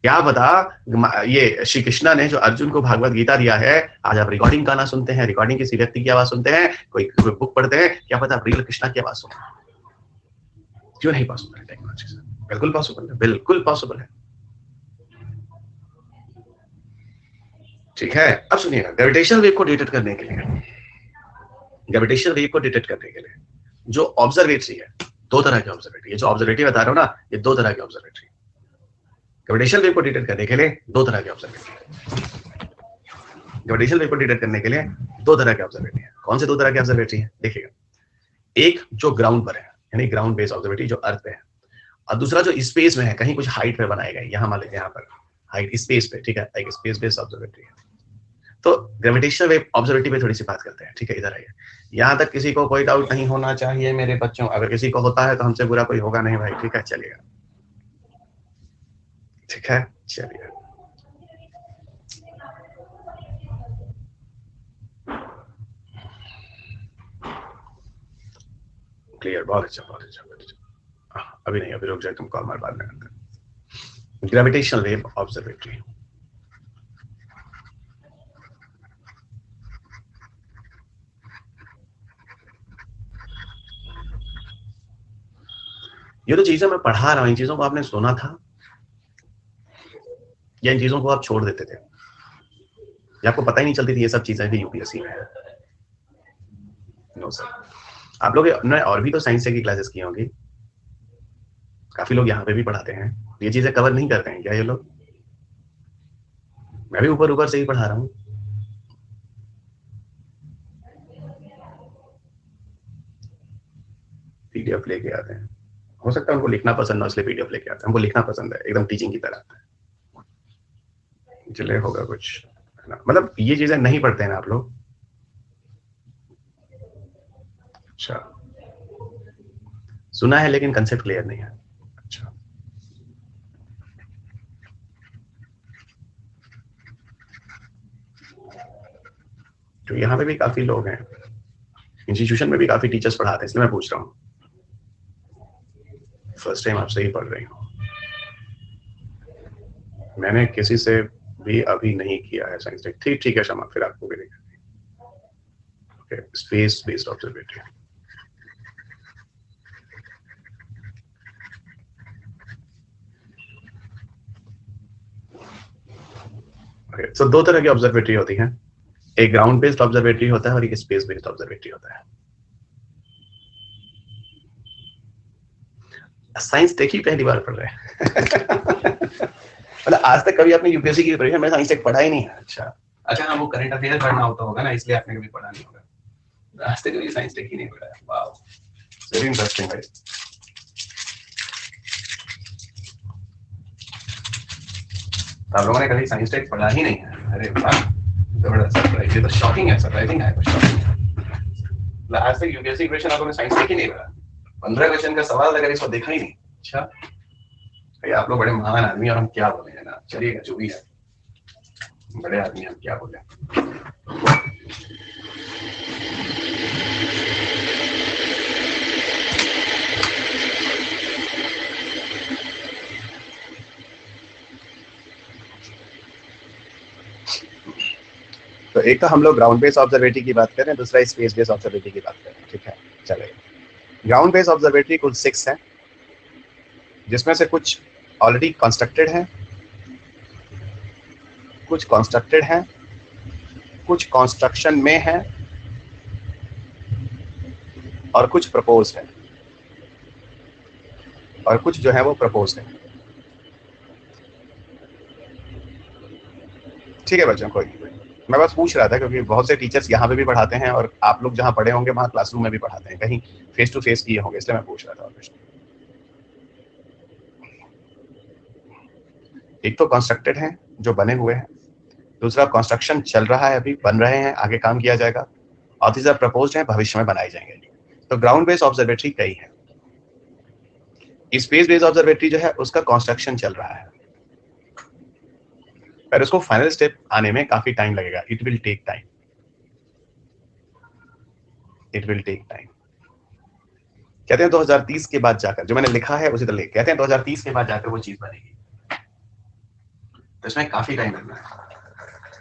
क्या बता ये श्री कृष्णा ने जो अर्जुन को भागवत गीता दिया है, आज आप रिकॉर्डिंग गाना सुनते हैं, रिकॉर्डिंग किसी व्यक्ति की आवाज सुनते हैं, कोई बुक पढ़ते हैं, क्या पता रियल कृष्णा की आवाज सुनते हैं। क्यों नहीं पॉसिबल है टेक्नोलॉजी से? बिल्कुल पॉसिबल है, बिल्कुल पॉसिबल है। ठीक है, अब सुनिएगा, ग्रेविटेशनल वेव को डिटेक्ट करने के लिए, ग्रेविटेशनल वेव को डिटेक्ट करने के लिए जो ऑब्जर्वेटरी है, दो तरह की ऑब्जर्वेटरी है। जो ऑब्जर्वेटरी बता रहा हूं ना, ये दो तरह की ऑब्जर्वेटरी। ग्रेविटेशनल वेव को डिटेक्ट करने के लिए दो तरह की ऑब्जर्वेटरी। ग्रेविटेशनल वेव को डिटेक्ट करने के लिए दो तरह की ऑब्जर्वेटरी है। कौन से दो तरह की ऑब्जर्वेटरी है? देखिएगा, एक जो ग्राउंड पर है, यानी ग्राउंड बेस्ड ऑब्जर्वेटरी जो अर्थ पे है, और दूसरा जो स्पेस में है, कहीं कुछ हाइट पे बनाए गए, यहाँ मान लीजिए यहाँ पर हाइट स्पेस पे, ठीक है, एक स्पेस बेस्ड ऑब्जर्वेटरी है। तो ग्रेविटेशनल वेव ऑब्जर्वेटरी पे थोड़ी सी बात करते हैं। ठीक है, इधर आइए। यहाँ तक किसी को कोई डाउट नहीं होना चाहिए मेरे बच्चों, अगर किसी को होता है तो हमसे बुरा कोई होगा नहीं भाई। ठीक है, चलिएगा। ठीक है, चलिए। क्लियर, बहुत अच्छा, बहुत अच्छा, बहुत अच्छा। अभी नहीं, अभी रुक जाए, तुम कॉल मार, बाद में करते हैं। ग्रेविटेशनल वेव ऑब्जर्वेटरी, ये तो चीजें मैं पढ़ा रहा हूं, इन चीजों को आपने सुना था या इन चीजों को आप छोड़ देते थे, या आपको पता ही नहीं चलती थी ये सब चीजें भी यूपीएससी में है? नो सर, आप लोग ने और भी तो साइंस की क्लासेस की होंगी, काफी लोग यहाँ पे भी पढ़ाते हैं, ये चीजें कवर नहीं करते हैं क्या ये लोग? मैं भी ऊपर ऊपर से ही पढ़ा रहा हूँ। पीडीएफ लेके आते हैं, हो सकता है उनको लिखना पसंद ना, इसलिए पीडीएफ लेके आते हैं। हमको लिखना पसंद है, एकदम टीचिंग की तरह। चले होगा कुछ, है ना? मतलब ये चीजें नहीं पढ़ते हैं आप लोग? अच्छा, सुना है लेकिन कंसेप्ट क्लियर नहीं है। अच्छा, तो यहाँ पे भी काफी लोग हैं, इंस्टीट्यूशन में भी काफी टीचर्स पढ़ाते हैं, इसलिए मैं पूछ रहा हूँ। फर्स्ट टाइम आपसे ही पढ़ रही हूँ। मैंने किसी से भी अभी नहीं किया है साइंस टेक। ठीक है शमा, फिर आपको भी नहीं करनी। Okay, space based observatory. Okay, so दो तरह की ऑब्जर्वेटरी होती हैं, एक ग्राउंड बेस्ड ऑब्जर्वेटरी होता है और एक स्पेस बेस्ड ऑब्जर्वेटरी होता है। साइंस टेक ही पहली बार पढ़ रहे हैं। मतलब आज तक कभी आपने यूपीएससी की प्रिपरेशन में साइंस टेक पढ़ा ही नहीं है? अच्छा हाँ, वो करंट अफेयर पढ़ना होता होगा ना, इसलिए आपने कभी पढ़ा नहीं होगा। आज तक कभी साइंस टेक ही नहीं पढ़ा है। वाओ, वेरी इंटरेस्टिंग भाई। आप लोगों ने कभी साइंस टेक पढ़ा ही नहीं है? अरे वाह, जबरदस्त सरप्राइज। ये तो शॉकिंग है, सरप्राइजिंग है, शॉकिंग है। आज तक यूपीएससी प्रिपरेशन आप लोगों ने साइंस टेक ही नहीं पढ़ा। 15 क्वेश्चन का सवाल अगर इसको देखा ही नहीं। अच्छा भाई, आप लोग बड़े महान आदमी और हम क्या बोले है ना। चलिएगा, जो भी है, बड़े आदमी हम क्या बोले। तो एक तो हम लोग ग्राउंड बेस्ड ऑब्जर्वेटरी की बात कर रहे हैं, दूसरा स्पेस बेस्ड ऑब्जर्वेटरी की बात कर रहे हैं। ठीक है, चलेगा। ग्राउंड बेस्ड ऑब्जर्वेटरी कुल 6 है, जिसमें से कुछ ऑलरेडी कंस्ट्रक्टेड हैं, कुछ कंस्ट्रक्टेड हैं, कुछ कंस्ट्रक्शन में है और कुछ प्रपोज है, और कुछ जो है वो प्रपोज है। ठीक है बच्चों, कोई नहीं, मैं बस पूछ रहा था क्योंकि बहुत से टीचर्स यहाँ पे भी पढ़ाते हैं और आप लोग जहाँ पढ़े होंगे वहाँ क्लासरूम में भी पढ़ाते हैं, कहीं फेस टू फेस किए होंगे, इसलिए मैं पूछ रहा था। एक तो कंस्ट्रक्टेड है जो बने हुए हैं, दूसरा कंस्ट्रक्शन चल रहा है, अभी बन रहे हैं, आगे काम किया जाएगा, और तीसरा प्रपोज्ड है, भविष्य में बनाए जाएंगे। तो ग्राउंड बेस्ड ऑब्जर्वेटरी कई है। स्पेस बेस्ड ऑब्जर्वेटरी जो है उसका कंस्ट्रक्शन चल रहा है, पर उसको फाइनल स्टेप आने में काफी टाइम लगेगा। It will take time, it will take time. कहते हैं 2030 के बाद जाकर, जो मैंने लिखा है उसी तरह कहते हैं 2030 के बाद जाकर वो चीज बनेगी। तो इसमें काफी टाइम लगना है।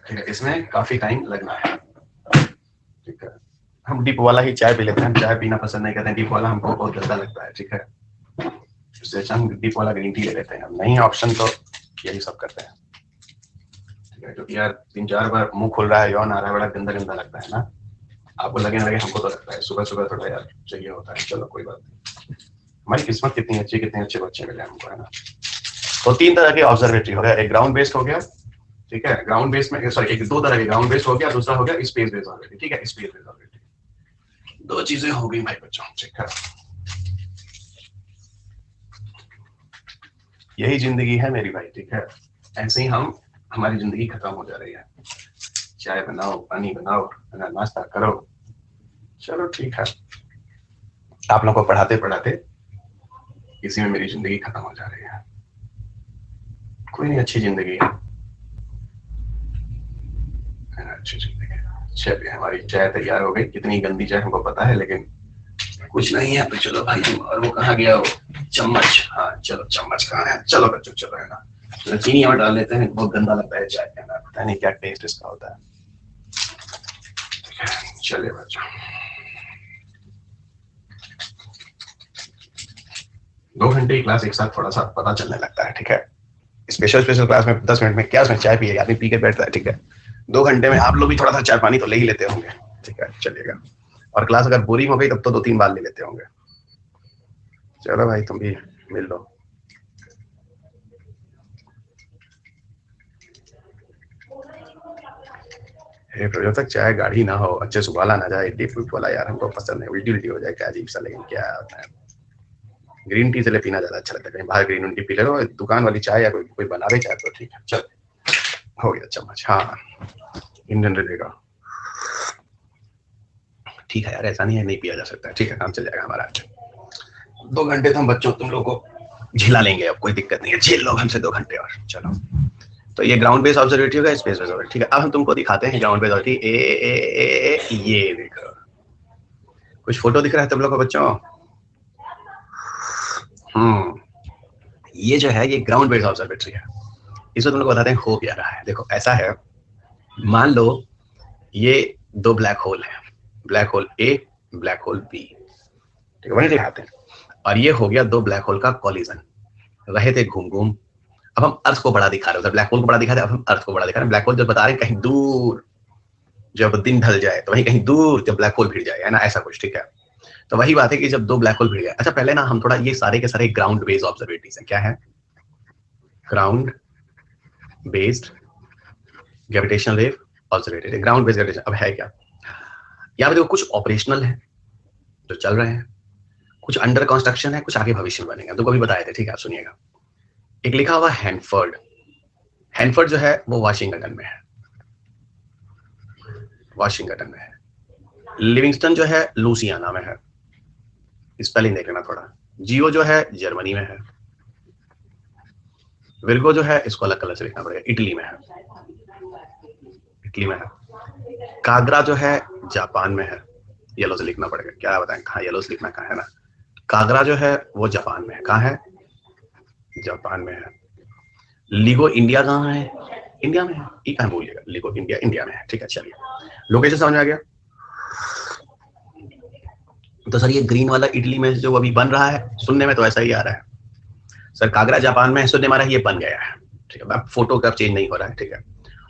ठीक है, इसमें काफी टाइम लगना है। ठीक है, हम डिप वाला ही चाय पी लेते हैं, हम चाय पीना पसंद नहीं करते हैं, डिप वाला हमको बहुत गंदा लगता है। ठीक है, इससे अच्छा हम डिप वाला ग्रीन टी ले लेते हैं। नहीं ऑप्शन तो यही सब करते हैं। ठीक है, क्योंकि यार 3-4 बार मुंह खुल रहा है, यौन आ रहा है, बड़ा गंदा गंदा लगता है ना। आपको लगे ना लगे, हमको तो लगता है सुबह सुबह थोड़ा यार चाहिए होता है। चलो कोई बात नहीं, हमारी किस्मत कितनी अच्छी, कितने अच्छे बच्चे मिले हमको, है ना। तो 3 तरह के ऑब्जर्वेटरी हो गया, एक ग्राउंड बेस्ड हो गया। ठीक है, ग्राउंड बेस्ड में सॉरी, एक 2 तरह के ग्राउंड बेस्ड हो गया, दूसरा हो गया स्पेस बेस्ड ऑब्जर्वेटरी। ठीक है, स्पेस बेस्ड ऑब्जर्वेटरी, 2 चीजें हो गई भाई बच्चों। ठीक है, यही जिंदगी है मेरी भाई। ठीक है, ऐसे ही हमारी जिंदगी खत्म हो जा रही है। चाय बनाओ, पानी बनाओ, नाश्ता करो, चलो ठीक है। आप लोगों को पढ़ाते पढ़ाते इसी में मेरी जिंदगी खत्म हो जा रही है। कोई नहीं, अच्छी जिंदगी है, अच्छी जिंदगी। चलिए, हमारी चाय तैयार हो गई। कितनी गंदी चाय हमको पता है, लेकिन कुछ नहीं है। तो चलो भाई, और वो कहाँ गया वो चम्मच? हाँ चलो, चम्मच कहाँ है? चलो बच्चों चलो, है ना। तो चीनी और डाल लेते हैं, बहुत गंदा लगता है चाय, है ना, पता नहीं क्या टेस्ट इसका होता है। चलिए बच्चों, 2 घंटे की क्लास एक साथ थोड़ा सा पता चलने लगता है। ठीक है, स्पेशल क्लास में 10 मिनट में क्या उसमें चाय पिए आदमी, पी के बैठता है। ठीक है, 2 घंटे में आप लोग भी थोड़ा सा चाय पानी तो ले ही लेते होंगे। ठीक है, चलिएगा। और क्लास अगर बोरिंग हो गई तब तो 2-3 बार ले लेते होंगे। चलो भाई, तुम भी मिल लो। जब तक चाय गाढ़ी ना हो, अच्छे से उबाला ना जाए, डिप वाला यार हमको पसंद है, उल्टी उल्टी हो जाए क्या अजीब सा, लेकिन क्या होता है, ग्रीन टी से पीना ज्यादा अच्छा लगता है। कहीं बाहर ग्रीन टी पी ले लो, दुकान वाली चाय या कोई बना रही चाय तो ठीक है। चल, हो गया चम्मच। हाँ, इंडियन रहेगा। ठीक है यार, ऐसा नहीं है नहीं पिया जा सकता है। ठीक है, काम चल जाएगा हमारा। 2 घंटे तो हम बच्चों तुम लोगों को झिला लेंगे, अब कोई दिक्कत नहीं है, झेल लो हमसे 2 घंटे और। चलो, तो ये ग्राउंड बेस्ड ऑब्जर्वेटरी होगा, स्पेस बेस्ड ऑब्जर्वेटरी। ठीक है, अब हम तुमको दिखाते हैं ग्राउंड बेस्ड ऑब्जर्वेटरी। ये देखो, कुछ फोटो दिख रहा है तुम लोग को बच्चों? ये जो है ये ग्राउंड बेस्ड ऑब्जर्वेटरी है। इसमें तुम लोग बताते हैं हो क्या रहा है। देखो ऐसा है, मान लो ये दो ब्लैक होल है, ब्लैक होल ए, ब्लैक होल बी, ठीक है, वही दिखाते हैं। और ये हो गया दो ब्लैक होल का कॉलिजन, रहे थे घूम घूम। अब हम अर्थ को बड़ा दिखा रहे हैं, उधर ब्लैक होल को बड़ा दिखा रहे हैं, अब हम अर्थ को बड़ा दिखा रहे हैं। ब्लैक होल जब बता रहे हैं कहीं दूर, जब दिन ढल जाए तो वहीं कहीं दूर जब ब्लैक होल भिड़ जाए, है ना, ऐसा कुछ, ठीक है। तो वही बात है कि जब दो ब्लैक होल भिड़ जाए। अच्छा पहले ना हम थोड़ा ये सारे के सारे ग्राउंड बेस्ड ऑब्जर्वेटरीज हैं। क्या है? Ground based gravitational wave observatory, ground based gravitation. अब है क्या? यहाँ पे देखो कुछ ऑपरेशनल है जो चल रहे हैं, कुछ अंडर कंस्ट्रक्शन है, कुछ आगे भविष्य में बनेंगे, तुमको भी बताए थे, ठीक है, आप सुनिएगा। एक लिखा हुआ हैंडफोर्ड, हैंडफोर्ड जो है वो वाशिंगटन में है, वाशिंगटन में है। लिविंगस्टन जो है लूसियाना में है, स्पेलिंग देख लेना थोड़ा। जियो जो है जर्मनी में है। विर्गो जो है इसको अलग कलर से लिखना पड़ेगा, इटली में है, इटली में है। काग्रा जो है जापान में है, येलो से लिखना पड़ेगा, क्या बताएं कहाँ येलो से लिखना, कहाँ है ना। काग्रा जो है वो जापान में है, कहाँ है? जापान में है। लिगो इंडिया कहाँ है? इंडिया में है, ये कहाँ भूलिएगा, लिगो इंडिया इंडिया में है, ठीक है। चलिए लोकेशन समझ में आ गया। तो सर ये ग्रीन वाला इटली में जो अभी बन रहा है, सुनने में तो ऐसा ही आ रहा है सर, कागरा जापान में है, सुनने में आ रहा है ये बन गया है, ठीक है। अब फोटो का चेंज नहीं हो रहा है, ठीक है।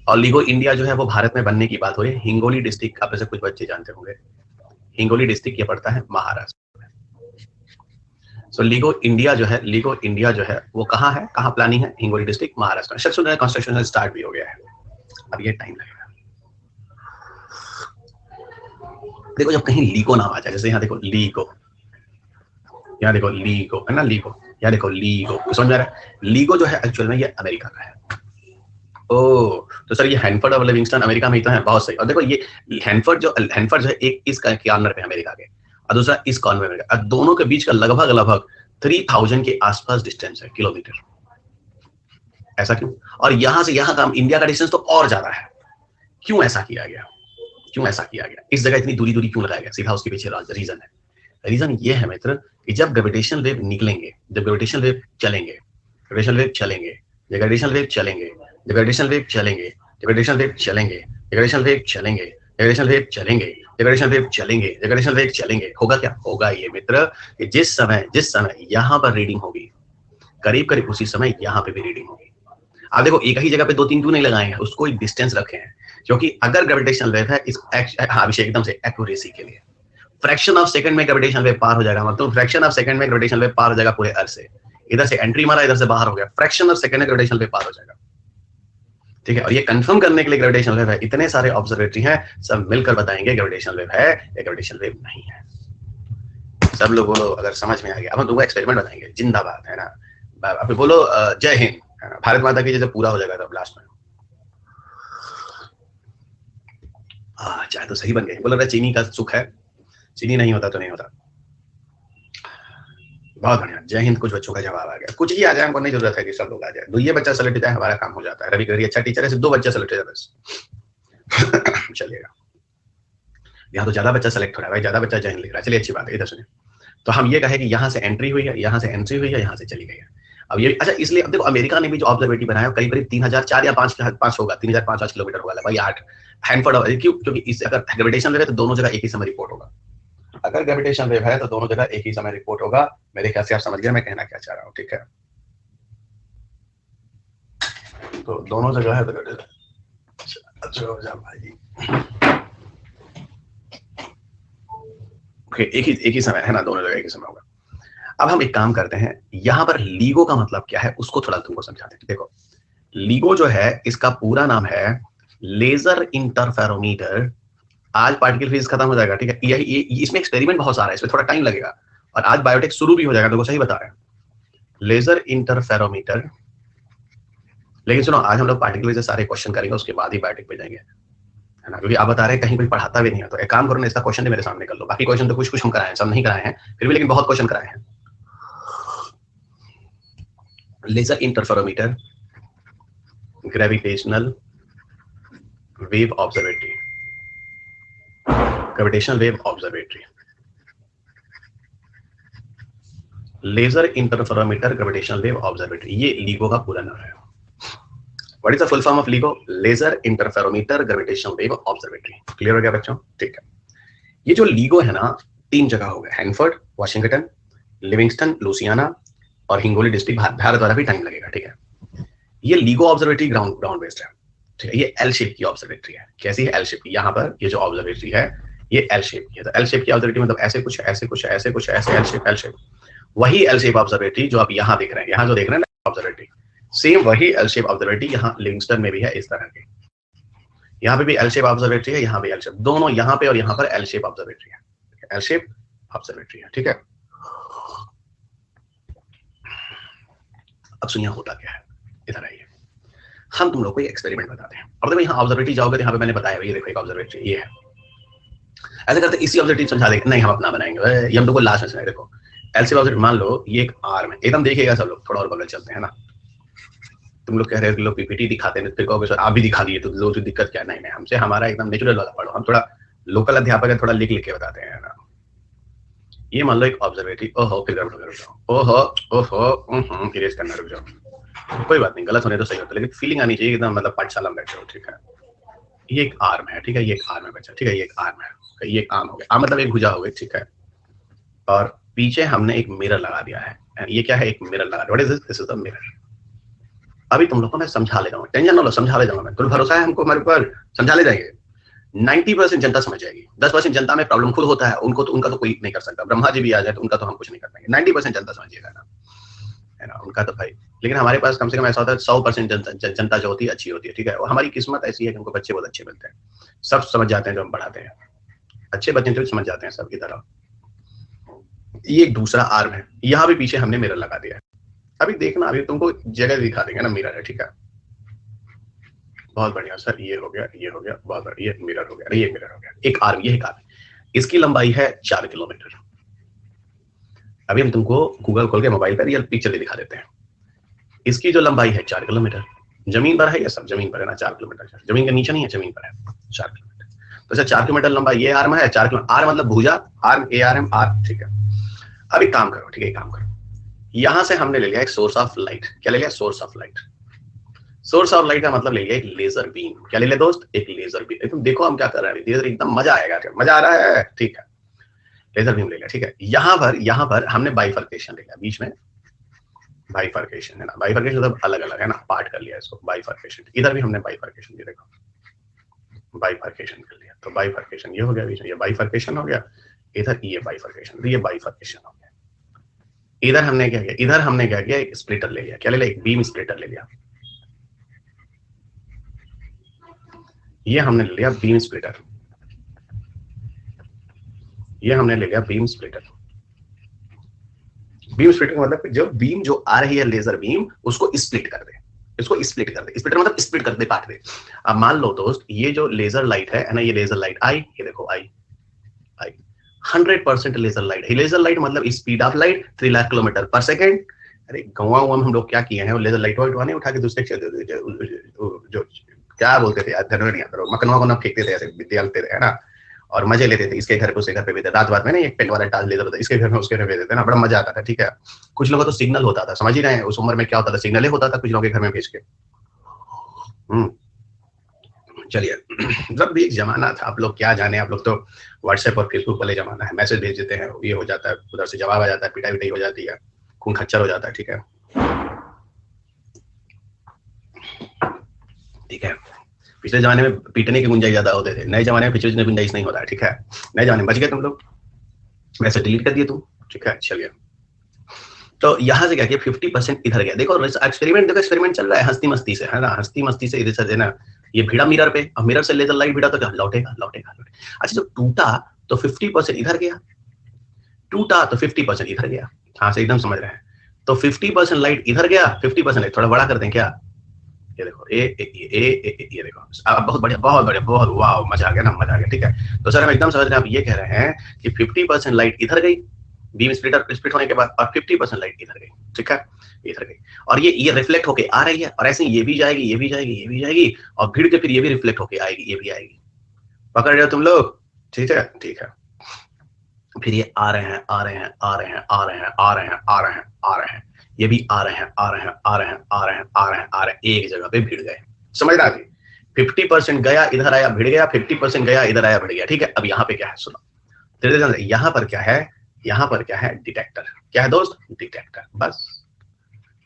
और लिगो इंडिया जो है वो भारत में बनने की बात हो रही है। हिंगोली डिस्ट्रिक्ट, आप ऐसे कुछ बच्चे जानते होंगे, हिंगोली डिस्ट्रिक्ट ये पड़ता है महाराष्ट्र में। सो लिगो इंडिया जो है, लिगो इंडिया जो है वो कहाँ है, कहाँ प्लानिंग है? हिंगोली डिस्ट्रिक्ट महाराष्ट्र में। शायद सुन रहे हैं कंस्ट्रक्शन स्टार्ट भी हो गया है, अब ये टाइम लगेगा। देखो जब कहीं लीगो नाम आ जाए, जैसे यहाँ देखो लीगो, यहाँ देखो लीगो है ना, लीगो, यहाँ देखो लीगो, समझ में आ रहा है? लीगो जो है एक्चुअल में ये अमेरिका का है। ओह तो सर ये हैंडफोर्ड और लिविंगस्टन अमेरिका में ही तो है, बहुत सही। और देखो ये हैंडफोर्ड जो है एक इस कॉर्नर पे अमेरिका के और दूसरा इस कॉर्नर में, और दोनों के बीच का लगभग लगभग 3000 के आसपास डिस्टेंस है, किलोमीटर। ऐसा क्यों? और यहां से यहां का इंडिया का डिस्टेंस तो और ज्यादा है। क्यों ऐसा किया गया? क्यों ऐसा किया गया? इस जगह इतनी दूरी दूरी क्यों लगाया गया? सीधा उसके पीछे रीजन है। रीजन ये है मित्र कि जब ग्रेविटेशनल वेव निकलेंगे, जब ग्रेविटेशनल वेव चलेंगे, ग्रेविटेशनल वेव चलेंगे, ग्रेविटेशनल वेव चलेंगे, ग्रेविटेशनल वेव चलेंगे, ग्रेविटेशनल वेव चलेंगे, ग्रेविटेशनल वेव चलेंगे, ग्रेविटेशनल वेव चलेंगे, ग्रेविटेशनल वेव चलेंगे, ग्रेविटेशनल वेव चलेंगे, होगा क्या? होगा ये मित्र कि जिस समय यहाँ पर रीडिंग होगी, करीब करीब उसी समय यहाँ पे भी रीडिंग होगी। आप देखो एक ही जगह पे दो तीन क्यों नहीं लगाए हैं, उसको एक डिस्टेंस रखे हैं, क्योंकि अगर ग्रेविटेशनल वेव है इस अभिषेक एकदम से एक्यूरेसी के लिए फ्रैक्शन ऑफ सेकंड में ग्रेविटेशनल वेव पार हो जाएगा, मतलब फ्रैक्शन ऑफ सेकंड में ग्रेविटेशनल वेव पार हो जाएगा पूरे अर्थ से। इधर से एंट्री मारा, इधर से बाहर हो गया, फ्रैक्शन ऑफ सेकंड में ग्रेविटेशनल वेव पार हो जाएगा, ठीक है। और ये कंफर्म करने के लिए ग्रेविटेशनल वेव है, इतने सारे ऑब्जर्वेटरी हैं, सब मिलकर बताएंगे ग्रेविटेशनल वेव है या ग्रेविटेशनल वेव नहीं है। सब लोग बोलो अगर समझ में आ गया। अब हम तुमको एक्सपेरिमेंट बताएंगे, जिंदाबाद है ना। अब बोलो जय हिंद, भारत माता की जब पूरा हो जाएगा तब लास्ट में चाय तो सही बन गई। बोलो रहा चीनी का सुख है, चीनी नहीं होता तो नहीं होता। बहुत बढ़िया, जय हिंद। कुछ बच्चों का जवाब आ गया, कुछ ही आ जाए, हमको नहीं जरूरत है कि सब लोग आ जाए। दो ये बच्चा सेलेक्ट जाए हमारा काम हो जाता है। रवि करी अच्छा टीचर है, सिर्फ 2 बच्चे सेलेक्ट हो जाए बस चलिएगा। यहाँ तो ज्यादा बच्चा सेलेक्ट हो रहा है भाई, ज्यादा बच्चा जय हिंद लिख रहा है। चलिए अच्छी बात है, इधर सुनिए। तो हम ये कहे कि यहाँ से एंट्री हुई है, यहाँ से एंट्री हुई है, यहाँ से चली गई है। अब ये अच्छा, इसलिए अब देखो अमेरिका ने भी जो ऑब्जर्वेटरी बनाया करीब करीब 3004 या 5 होगा, 3005 किलोमीटर होगा भाई, 8 हैंडफोर्ड। क्यों? क्योंकि इससे अगर ग्रेविटेशन वेव है तो दोनों जगह एक ही समय रिपोर्ट होगा। अगर ग्रेविटेशन वेव है तो दोनों जगह एक ही समय रिपोर्ट होगा। मेरे ख्याल से आप समझ गए मैं कहना क्या चाह रहा हूँ, ठीक है। तो दोनों जगह है तो अच्छा भाई, एक ही समय है ना, दोनों जगह एक ही समय होगा। अब हम एक काम करते हैं, यहां पर लीगो का मतलब क्या है उसको थोड़ा तुमको समझाते हैं। देखो लीगो जो है इसका पूरा नाम है लेजर इंटरफेरोमीटर। आज पार्टिकल फिजिक्स खत्म हो जाएगा, ठीक है। ये इसमें एक्सपेरिमेंट बहुत सारा है, इसमें थोड़ा टाइम लगेगा, और आज बायोटेक शुरू भी हो जाएगा, तो सही बता रहे हैं। Laser interferometer. लेकिन सुनो, आज हम लोग पार्टिकल फिजिक्स सारे क्वेश्चन करेंगे, उसके बाद ही बायोटेक पे जाएंगे, है ना। क्योंकि आप बता रहे हैं कहीं कोई पढ़ाता भी नहीं है, तो एक काम करो ना, इसका क्वेश्चन मेरे सामने कर लो। बाकी क्वेश्चन तो कुछ कुछ हम कराए हैं, सब नहीं कराए हैं फिर भी, लेकिन बहुत क्वेश्चन कराए हैं। Laser interferometer, gravitational wave observatory, gravitational wave observatory, laser interferometer gravitational wave observatory, ये लीगो का पूरा नाम है। What is the full form of LIGO? Laser interferometer gravitational wave observatory. Clear हो गया बच्चों? ठीक है। ये जो LIGO है ना, 3 जगह हो गए, हैनफोर्ड, वाशिंगटन, लिविंगस्टन, लुसियाना और हिंगोली डिस्ट्रिक्ट, भारत वाला भी टाइम लगेगा, ठीक है। ये LIGO ऑब्जर्वेटरी ग्राउंड बेस्ड है, ठीक है। ये एल शेप की ऑब्जर्वेटरी है। कैसी है? एल शेप की। यहाँ पर ये जो ऑब्जर्वेटरी है ये एल शेप की है। तो एल शेप की ऑब्जर्वेटरी मतलब ऐसे कुछ ऐसे कुछ ऐसे कुछ ऐसे एल शेप वही एल शेप ऑब्जर्वेटरी जो आप यहाँ देख रहे हैं, यहाँ जो देख रहे हैं ना ऑब्जर्वेटरी, सेम वही एल शेप ऑब्जर्वेटरी यहाँ लिविंगस्टन में भी है इस तरह की। यहाँ पे भी एल शेप ऑब्जर्वेटरी है, यहाँ भी एल शेप, दोनों यहाँ पे और यहाँ पर एल शेप ऑब्जर्वेटरी है, एल शेप ऑब्जर्वेटरी है, ठीक है। अब सुनिए होता क्या है, इधर आइए, हम तुम लोग को एक एक्सपेरिमेंट बताते हैं। अब देखो यहाँ ऑब्जर्वेटरी जाओगे तो यहाँ पे मैंने बताया ये देखो एक ऑब्जर्वेटरी ये है। ऐसे करते इसी ऑब्जर्वेटरी समझा देंगे, नहीं हम अपना बनाएंगे, ये हम लोग को लास्ट में सुनाए। देखो एलसी ऑब्जर्वेटरी, मान लो ये एक आर्म है, एकदम देखिएगा सब लोग, थोड़ा और बगल चलते हैं ना। तुम लोग कह रहे हो कि लोग पीपीटी दिखाते हैं, फिर कहोगे सर आप भी दिखा दिए तो लोग दिक्कत क्या? नहीं हमसे हमारा एकदम नेचुरल वाला पढ़ो, हम थोड़ा लोकल अध्यापक है, थोड़ा लिख के बताते हैं ना। ये मान लो एक ऑब्जर्वेटरी, ओहो फिर रुक जाओ, ओहो इरेज करना, रुक जाओ, कोई बात नहीं, गलत होने तो सही होता है, लेकिन फीलिंग आनी चाहिए एकदम, मतलब पाठशाला में बैठे हो, ठीक है। ये एक आर्म है, ठीक है, ये एक आर्म है बच्चा, ठीक है, ये एक आर्म है, ये एक आर्म हो गया, मतलब एक भुजा हो गई, ठीक है। और पीछे हमने एक मिरर लगा दिया है, ये क्या है? एक मिरर लगा दिया। What is this? This is the mirror. अभी तुम लोग को मैं समझा ले जाऊंगा, टेंशन ना लो, समझा ले जाऊंगा मैं, तुम्हें भरोसा है हमको हमारे ऊपर, समझा ले जाएंगे। 90% जनता समझ जाएगी, 10% जनता में प्रॉब्लम खुद होता है, उनका तो कोई नहीं कर सकता, ब्रह्मा जी भी आ जाए तो उनका तो हम कुछ नहीं कर पाएंगे। 90% जनता समझिएगा ना, है ना, उनका तो भाई। लेकिन हमारे पास कम से कम ऐसा होता है 100% जनता जो होती है अच्छी होती है, ठीक है। और हमारी किस्मत ऐसी है कि हमको बच्चे बहुत अच्छे मिलते हैं, सब समझ जाते हैं जो हम पढ़ाते हैं, अच्छे बच्चे तो समझ जाते हैं सब की तरह। ये एक दूसरा आर्म है, यहाँ भी पीछे हमने मिरर लगा दिया है। अभी देखना, अभी तुमको जगह दिखा देंगे ना, मिरर है, ठीक है, बहुत बढ़िया सर, ये हो गया, ये हो गया, बहुत बढ़िया, ये मिरर हो गया, ये मिरर हो गया, एक आर्म, ये एक आर्म, इसकी लंबाई है 4 किलोमीटर। अभी हम तुमको गूगल खोल के मोबाइल पर रियल पिक्चर दिखा देते हैं। इसकी जो लंबाई है 4 किलोमीटर, जमीन पर है, ये सब जमीन पर है ना, 4 किलोमीटर, जमीन के नीचे नहीं है, जमीन पर है 4 किलोमीटर। तो सर 4 किलोमीटर लंबा ये आर्म है, 4 किलोमीटर, आर मतलब भुजा, arm, A R M, R, ठीक है। अब एक काम करो, ठीक है, एक काम करो, यहां से हमने ले लिया एक सोर्स ऑफ लाइट। क्या ले लिया? Source of light. Source of light का मतलब ले लिया एक लेजर बीम। क्या ले लिया दोस्त? एक लेजर बीम। तुम देखो हम क्या कर रहे हैं, लेजर, एकदम मजा आएगा, मजा आ रहा है, ठीक है। लेजर बीम ले लिया, ठीक है। यहाँ पर हमने बाइफर्केशन ले लिया, बीच में बाइफर्केशन है ना, बाइफर्केशन मतलब अलग अलग है ना, पार्ट कर लिया इसको, बाइफर्केशन। इधर भी हमने बाइफर्केशन दिया, देखो बाइफर्केशन कर लिया, तो बाइफर्केशन ये हो गया, बीच में ये बाइफर्केशन हो गया, इधर ये बाइफर्केशन, तो ये बाइफर्केशन हो गया। इधर हमने क्या किया? इधर हमने क्या किया? एक स्प्लिटर ले लिया। क्या ले लिया? एक बीम स्प्लिटर ले लिया। ये हमने ले लिया बीम स्प्लिटर, ये हमने ले लिया बीम स्प्लिटर। बीम स्प्लिटर मतलब जो बीम जो आ रही है, लेजर बीम, उसको स्प्लिट कर दे, इसको स्प्लिट कर दे। स्प्लिटर मतलब स्प्लिट कर दे, काट दे। अब मान लो दोस्त, ये जो लेजर लाइट है ना, ये लेजर लाइट आई, ये देखो आई 100% लेजर लाइट है। लेजर लाइट मतलब speed of light 3 lakh kilometre पर सेकेंड। अरे गवा में हम लोग क्या किए हैं, लेजर लाइट वाइट उठा के दूसरे जो क्या बोलते थे यार, मकनवा को ना फेंकते थे, ऐसे विद्यालय थे ना, और मजे लेते थे, इसके घर पे उसके घर पे भी थे, रात में ना एक पेंट वाला टाल लेजर होता, इसके घर में उसके घर भेजते थे ना, बड़ा मजा आता था, ठीक है। कुछ लोगों तो सिग्नल होता था, समझ ही रहे हैं, उस उम्र में क्या होता था, सिग्नल ही होता था कुछ लोगों के घर में भेज के। चलिए, जब भी एक जमाना था, आप लोग क्या जाने, आप लोग तो व्हाट्सएप और फेसबुक वाले जमाना है, मैसेज भेज देते हैं, ये हो जाता है, उधर से जवाब आ जाता है, पिटाई विटाई हो जाती है, खून खच्चर हो जाता है, ठीक है, ठीक है। पिछले जमाने में पीटने की गुंजाइश ज्यादा होते थे, नए जमाने में पिछले गुंजाइश नहीं होता है, ठीक है। नए जमाने में बच गए तुम लोग, वैसे डिलीट कर दिए तुम, ठीक है। चलिए, तो यहां से क्या किया, 50% इधर गया। देखो एक्सपेरिमेंट, देखो एक्सपेरिमेंट चल रहा है हंसती मस्ती से, है ना, हंसती मस्ती से इधर से देना, ये भिड़ा मिरर पे, अब मिरर से लेजर लाइट भिड़ा तो क्या लौटेगा, लौटेगा। अच्छा, जब टूटा तो 50% इधर गया, टूटा तो 50% इधर गया। हाँ से एकदम समझ रहे हैं, तो 50% लाइट इधर गया, 50% लाइट, थोड़ा बड़ा कर दें क्या, ये देखो ये देखो, बहुत बढ़िया, बहुत बढ़िया, बहुत वाह, मजा आ गया ना, मजा आ गया, ठीक है। तो सर हम एकदम समझ रहे हैं, आप ये कह रहे हैं कि 50% लाइट इधर गई बीम स्प्लिटर स्प्लिट होने के बाद, और 50% लाइट इधर गई, ठीक है, इधर गई, और ये रिफ्लेक्ट होके आ रही है, और ऐसे ये भी जाएगी, ये भी जाएगी, ये भी जाएगी, और भीड़ के फिर ये भी रिफ्लेक्ट होके आएगी, ये भी आएगी। पकड़ रहे हो तुम लोग? ठीक है, ठीक है। फिर ये आ रहे हैं, आ रहे हैं, आ रहे हैं, आ रहे हैं, आ रहे हैं, आ रहे हैं, आ रहे हैं, ये भी आ रहे हैं, आ रहे हैं, आ रहे हैं, आ रहे हैं, आ रहे हैं, आ रहे हैं, एक जगह पे भिड़ गए। समझ रहा थी? 50% गया इधर आया भिड़ गया, 50% गया इधर आया भिड़ गया, ठीक है। अब यहाँ पे क्या है सुनो, यहाँ पर क्या है, यहाँ पर क्या है, डिटेक्टर। क्या है दोस्त? डिटेक्टर। बस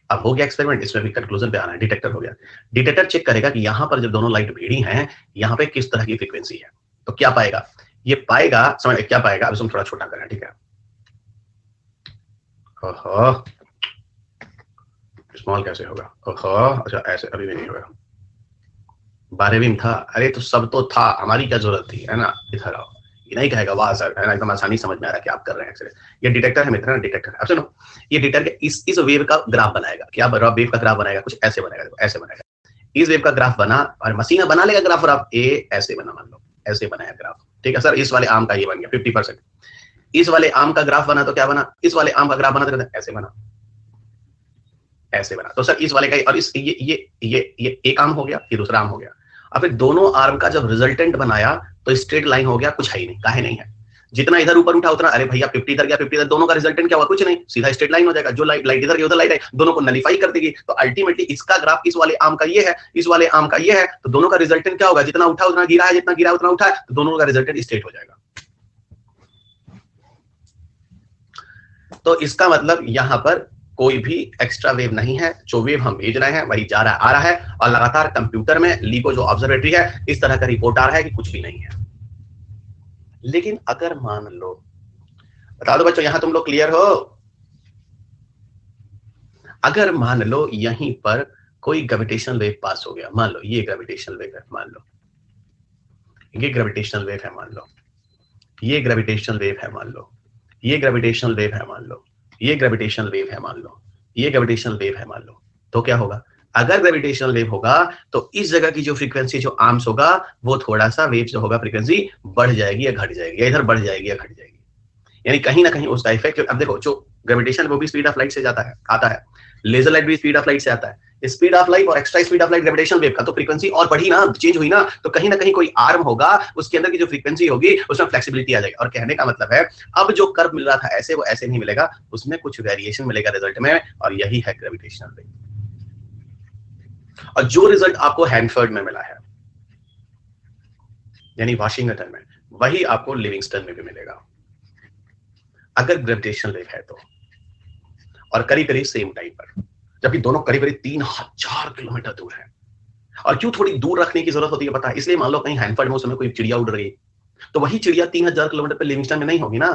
अब हो गया एक्सपेरिमेंट, इसमें भी कंक्लूजन पे आना है, डिटेक्टर हो गया। डिटेक्टर चेक करेगा कि यहाँ पर जब दोनों लाइट भिड़ी हैं, यहाँ पे किस तरह की फ्रीक्वेंसी है। तो क्या पाएगा? ये पाएगा, समझ क्या पाएगा, अब इसमें थोड़ा छोटा करें, ठीक है। ओहो, स्मॉल कैसे होगा? ओहो, अच्छा ऐसे अभी भी नहीं होगा। 12वीं में था, अरे तो सब तो था, हमारी क्या जरूरत थी, है ना। इधर आओ, ये नहीं कहेगा वाह सर, है ना, एकदम आसानी समझ में आ रहा है कि आप कर रहे हैं। ये डिटेक्टर है मित्र, डिटेक्टर। अब सुनो, ये डिटेक्टर इस वेव का ग्राफ बनाएगा। क्या वेव का ग्राफ बनाएगा? कुछ ऐसे बनाएगा, देखो ऐसे बनाएगा। इस वेव का ग्राफ बना और मशीन बना लेगा ग्राफ, और आप ए ऐसे बना, मान लो ऐसे बनाया ग्राफ, ठीक है सर। इस वाले आम का ये बन गया 50%। इस वाले आम का ग्राफ बना तो क्या बना? इस वाले आम का ग्राफ बना तो ऐसे बना, ऐसे बना। तो सर इस वाले का, और इस ये एक आम हो गया, ये दूसरा आम हो गया। अब फिर दोनों आर्म का जब रिजल्टेंट बनाया तो स्ट्रेट लाइन हो गया, कुछ है ही नहीं। काहे नहीं है? जितना इधर ऊपर उठा उतना, अरे भैया 50 इधर गया 50 इधर, दोनों का रिजल्टेंट क्या हुआ? कुछ नहीं, सीधा स्ट्रेट लाइन हो जाएगा। जो लाइट इधर गई उधर लाइट है, दोनों को नलिफाई कर देगी। तो अल्टीमेटली इसका ग्राफ इस वाले आम का ये है, इस वाले आम का ये है, तो दोनों का रिजल्टेंट क्या होगा? जितना उठा उतना गिरा है, जितना गिरा उतना उठा है, तो दोनों का रिजल्टेंट स्ट्रेट हो जाएगा। तो इसका मतलब यहां पर कोई भी एक्स्ट्रा वेव नहीं है। जो वेव हम भेज रहे हैं वही जा रहा है, आ रहा है, और लगातार कंप्यूटर में लीको जो ऑब्जर्वेटरी है, इस तरह का रिपोर्ट आ रहा है कि कुछ भी नहीं है। लेकिन अगर मान लो, बता दो बच्चों, यहां तुम लोग क्लियर हो? अगर मान लो यहीं पर कोई ग्रेविटेशनल वेव पास हो गया, मान लो ये ग्रेविटेशनल वेव है, मान लो ये ग्रेविटेशनल वेव है, मान लो ये ग्रेविटेशनल वेव है, मान लो ये ग्रेविटेशनल वेव है, मान लो ये ग्रेविटेशनल वेव है, मान लो ये ग्रेविटेशनल वेव है, मान लो। तो क्या होगा? अगर ग्रेविटेशनल वेव होगा तो इस जगह की जो फ्रीक्वेंसी जो आर्म्स होगा, वो थोड़ा सा वेव जो होगा फ्रीक्वेंसी बढ़ जाएगी या घट जाएगी, या इधर बढ़ जाएगी या घट जाएगी। यानी कहीं ना कहीं उसका इफेक्ट। अब देखो, जो ग्रेविटेशन वो भी स्पीड ऑफ लाइट से जाता है, आता है। लेजर लाइट भी स्पीड ऑफ लाइट से आता है। स्पीड ऑफ लाइट और extra speed of light gravitational wave का तो फ्रीक्वेंसी और बढ़ी ना, चेंज हुई ना, तो कहीं ना कहीं कोई आर्म होगा, उसके अंदर की जो फ्रीक्वेंसी होगी उसमें फ्लेक्सिबिलिटी आ जाएगी। और कहने का मतलब है, अब जो कर्व मिल रहा था ऐसे, वो ऐसे नहीं मिलेगा, उसमें कुछ वेरिएशन मिलेगा रिजल्ट में, और यही है ग्रेविटेशनल वेव। और जो रिजल्ट आपको हैंडफर्ड में मिला है, यानी वाशिंगटन में, वही आपको लिविंगस्टन में भी मिलेगा, अगर ग्रेविटेशनल वेव है तो। और करीब करीब सेम टाइम पर, जबकि दोनों करीब करीब 3000 किलोमीटर दूर है। और क्यों थोड़ी दूर रखने की जरूरत होती है पता है? इसलिए मान लो कहीं हैंडफर्ड में उस समय कोई चिड़िया उड़ रही, तो वही चिड़िया 3000 किलोमीटर पे लिविंगस्टन में नहीं होगी ना।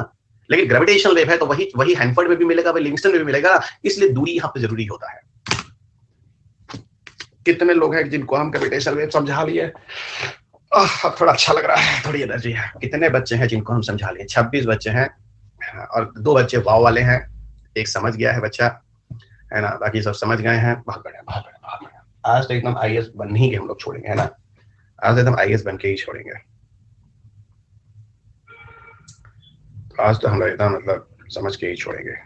लेकिन ग्रेविटेशनल वेव है तो वही हैंडफर्ड में भी मिलेगा, वही लिविंगस्टन में भी मिलेगा। इसलिए दूरी यहां पर जरूरी होता है। कितने लोग हैं जिनको हम ग्रेविटेशनल वेव समझा लिए? अब थोड़ा अच्छा लग रहा है, थोड़ी एनर्जी है। कितने बच्चे हैं जिनको हम समझा लिए? 26 बच्चे हैं, और 2 बच्चे वाव वाले हैं, एक समझ गया है बच्चा, है ना, बाकी सब समझ गए हैं। बहुत बढ़िया, बहुत बढ़िया, बहुत बढ़िया। आज तो एकदम आईएएस बन ही के हम लोग छोड़ेंगे, है ना। आज एकदम आईएएस बन के ही छोड़ेंगे। आज तो हम लोग एकदम मतलब समझ के ही छोड़ेंगे।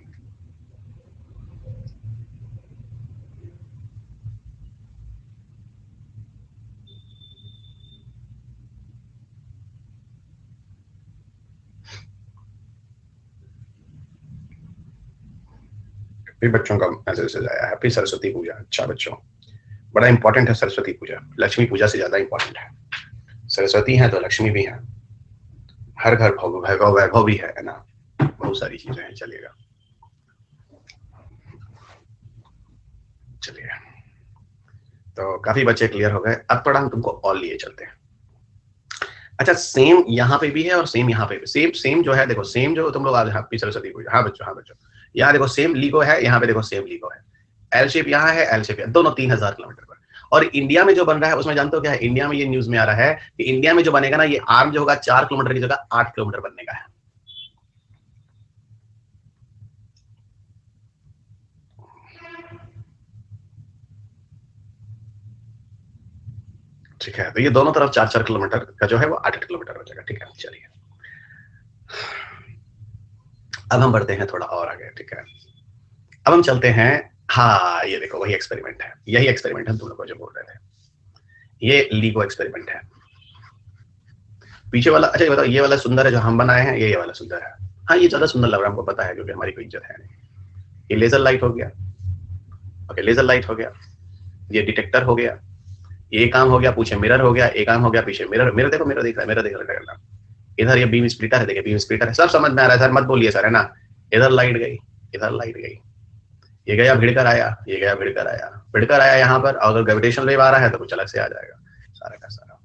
बच्चों का मैसेज आया, हैप्पी सरस्वती पूजा। अच्छा बच्चों, बड़ा इंपॉर्टेंट है सरस्वती पूजा, लक्ष्मी पूजा से ज्यादा इंपॉर्टेंट है। सरस्वती है तो लक्ष्मी भी है, हर घर वैभव वैभव भी है ना, बहुत सारी चीजें हैं। चलिएगा, चलिए, तो काफी बच्चे क्लियर हो गए। अब थोड़ा हम तुमको और लिए चलते हैं। अच्छा, सेम यहाँ पे भी है और सेम यहाँ पे भी। सेम जो है, देखो सेम जो तुम लोग आज हैप्पी सरस्वती पूजा। हाँ बच्चों, हाँ बच्चों, यहाँ देखो सेम लीगो है, यहाँ पे देखो सेम लीगो है। एल शेप यहाँ है, एल शेप, दोनों 3000 किलोमीटर पर। और इंडिया में जो बन रहा है उसमें जानते हो क्या है? इंडिया में ये न्यूज में आ रहा है कि इंडिया में जो बनेगा ना, ये आर्म जो होगा 4 किलोमीटर की जगह 8 किलोमीटर बनने का है। ठीक है, तो ये दोनों तरफ 4-4 किलोमीटर का जो है वो 8 किलोमीटर हो जाएगा। ठीक है, चलिए अब हम बढ़ते हैं थोड़ा और आगे। ठीक है, अब हम चलते हैं। हाँ, ये देखो वही एक्सपेरिमेंट है, यही एक्सपेरिमेंट हम तुम लोग को जो बोल रहे थे, ये लीगो एक्सपेरिमेंट है। पीछे वाला, अच्छा ये बताओ, ये वाला सुंदर है जो हम बनाए हैं, ये वाला सुंदर है? हाँ, ये ज्यादा सुंदर लग रहा है, हमको पता है, क्योंकि हमारी कोई इज्जत है नहीं। ये लेजर लाइट हो गया, ओके, लेजर लाइट हो गया, ये डिटेक्टर हो गया, ये काम हो गया, पूछे मिरर हो गया, एक काम हो गया पीछे मिरर, मिरर देखो, मिरर दिख रहा है, मिरर दिख रहा है, इधर ये बीम स्प्लिटर है, देखिए बीम स्प्लिटर है, सब समझ में आ रहा है सर, मत बोलिए सर, है ना। इधर लाइट गई, इधर लाइट गई, ये गया भिड़कर आया, ये गया भिड़कर आया, भिड़कर आया यहाँ पर, अगर ग्रेविटेशन वेव आ रहा है तो कुछ अलग से आ जाएगा सारा का सारा।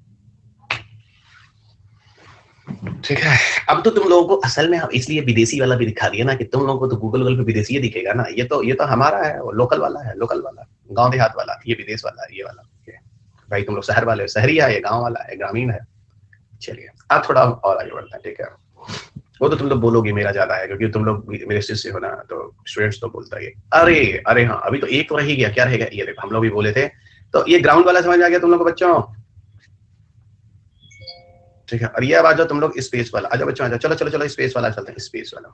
ठीक है, अब तो तुम लोगों को असल में हम इसलिए विदेशी वाला भी दिखा दिया ना, कि तुम लोगों को तो गूगल पे विदेशी दिखेगा ना, ये तो हमारा है, वो लोकल वाला है, लोकल वाला, गांव देहात वाला, ये विदेश वाला, ये वाला। भाई तुम लोग शहर वाले, शहरी है, ये गांव वाला है, ग्रामीण है। चलिए अब थोड़ा और आगे बढ़ते हैं, ठीक है। वो तो तुम लोग बोलोगे मेरा ज्यादा है, क्योंकि तुम लोग मेरे शिष्य हो ना, तो स्टूडेंट्स तो बोलता है। अरे अरे हाँ, अभी तो एक तो रह ही गया, क्या रहेगा, ये देखो हम लोग भी बोले थे, तो ये ग्राउंड वाला समझ आ गया तुम लोग को बच्चों, ठीक है। और ये अब आ जाओ तुम लोग स्पेस वाला, आ जाओ बच्चों, आ जाओ, चलो चलो चलो स्पेस वाला चलते हैं, स्पेस वाला,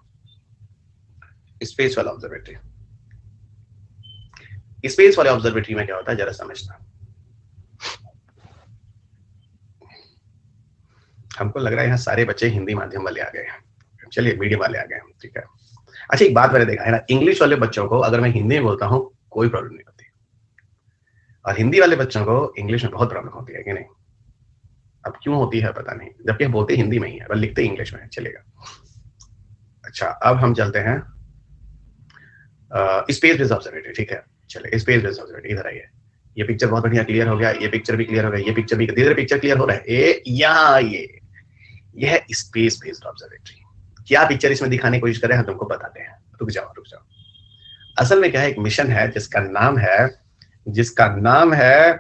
स्पेस वाला ऑब्जर्वेटरी। स्पेस वाले ऑब्जर्वेटरी में क्या होता है जरा समझना। हमको लग रहा है यहाँ सारे बच्चे हिंदी माध्यम वाले आ गए हैं, चलिए मीडियम वाले आ गए, ठीक है। अच्छा एक बात मैंने देखा है ना, इंग्लिश वाले बच्चों को अगर मैं हिंदी में बोलता हूँ कोई प्रॉब्लम नहीं होती, और हिंदी वाले बच्चों को इंग्लिश में बहुत प्रॉब्लम होती है कि नहीं। अब क्यों होती है पता नहीं, जबकि हम बोलते हिंदी में ही है पर लिखते इंग्लिश में, चलेगा। अच्छा अब हम चलते हैं स्पेस बेस्ड ऑब्जर्वेटरी, ठीक है। चलिए स्पेस बेस्ड ऑब्जर्वेटरी, इधर आइए, ये पिक्चर बहुत बढ़िया क्लियर हो गया, ये पिक्चर भी क्लियर हो गया, ये पिक्चर भी, धीरे पिक्चर क्लियर हो रहा है, यहाँ ये है स्पेस बेस्ड ऑब्जर्वेटरी। क्या पिक्चर इसमें दिखाने की कोशिश कर रहे हैं तुमको बताते हैं, रुक जाओ रुक जाओ। असल में क्या है, एक मिशन है जिसका नाम है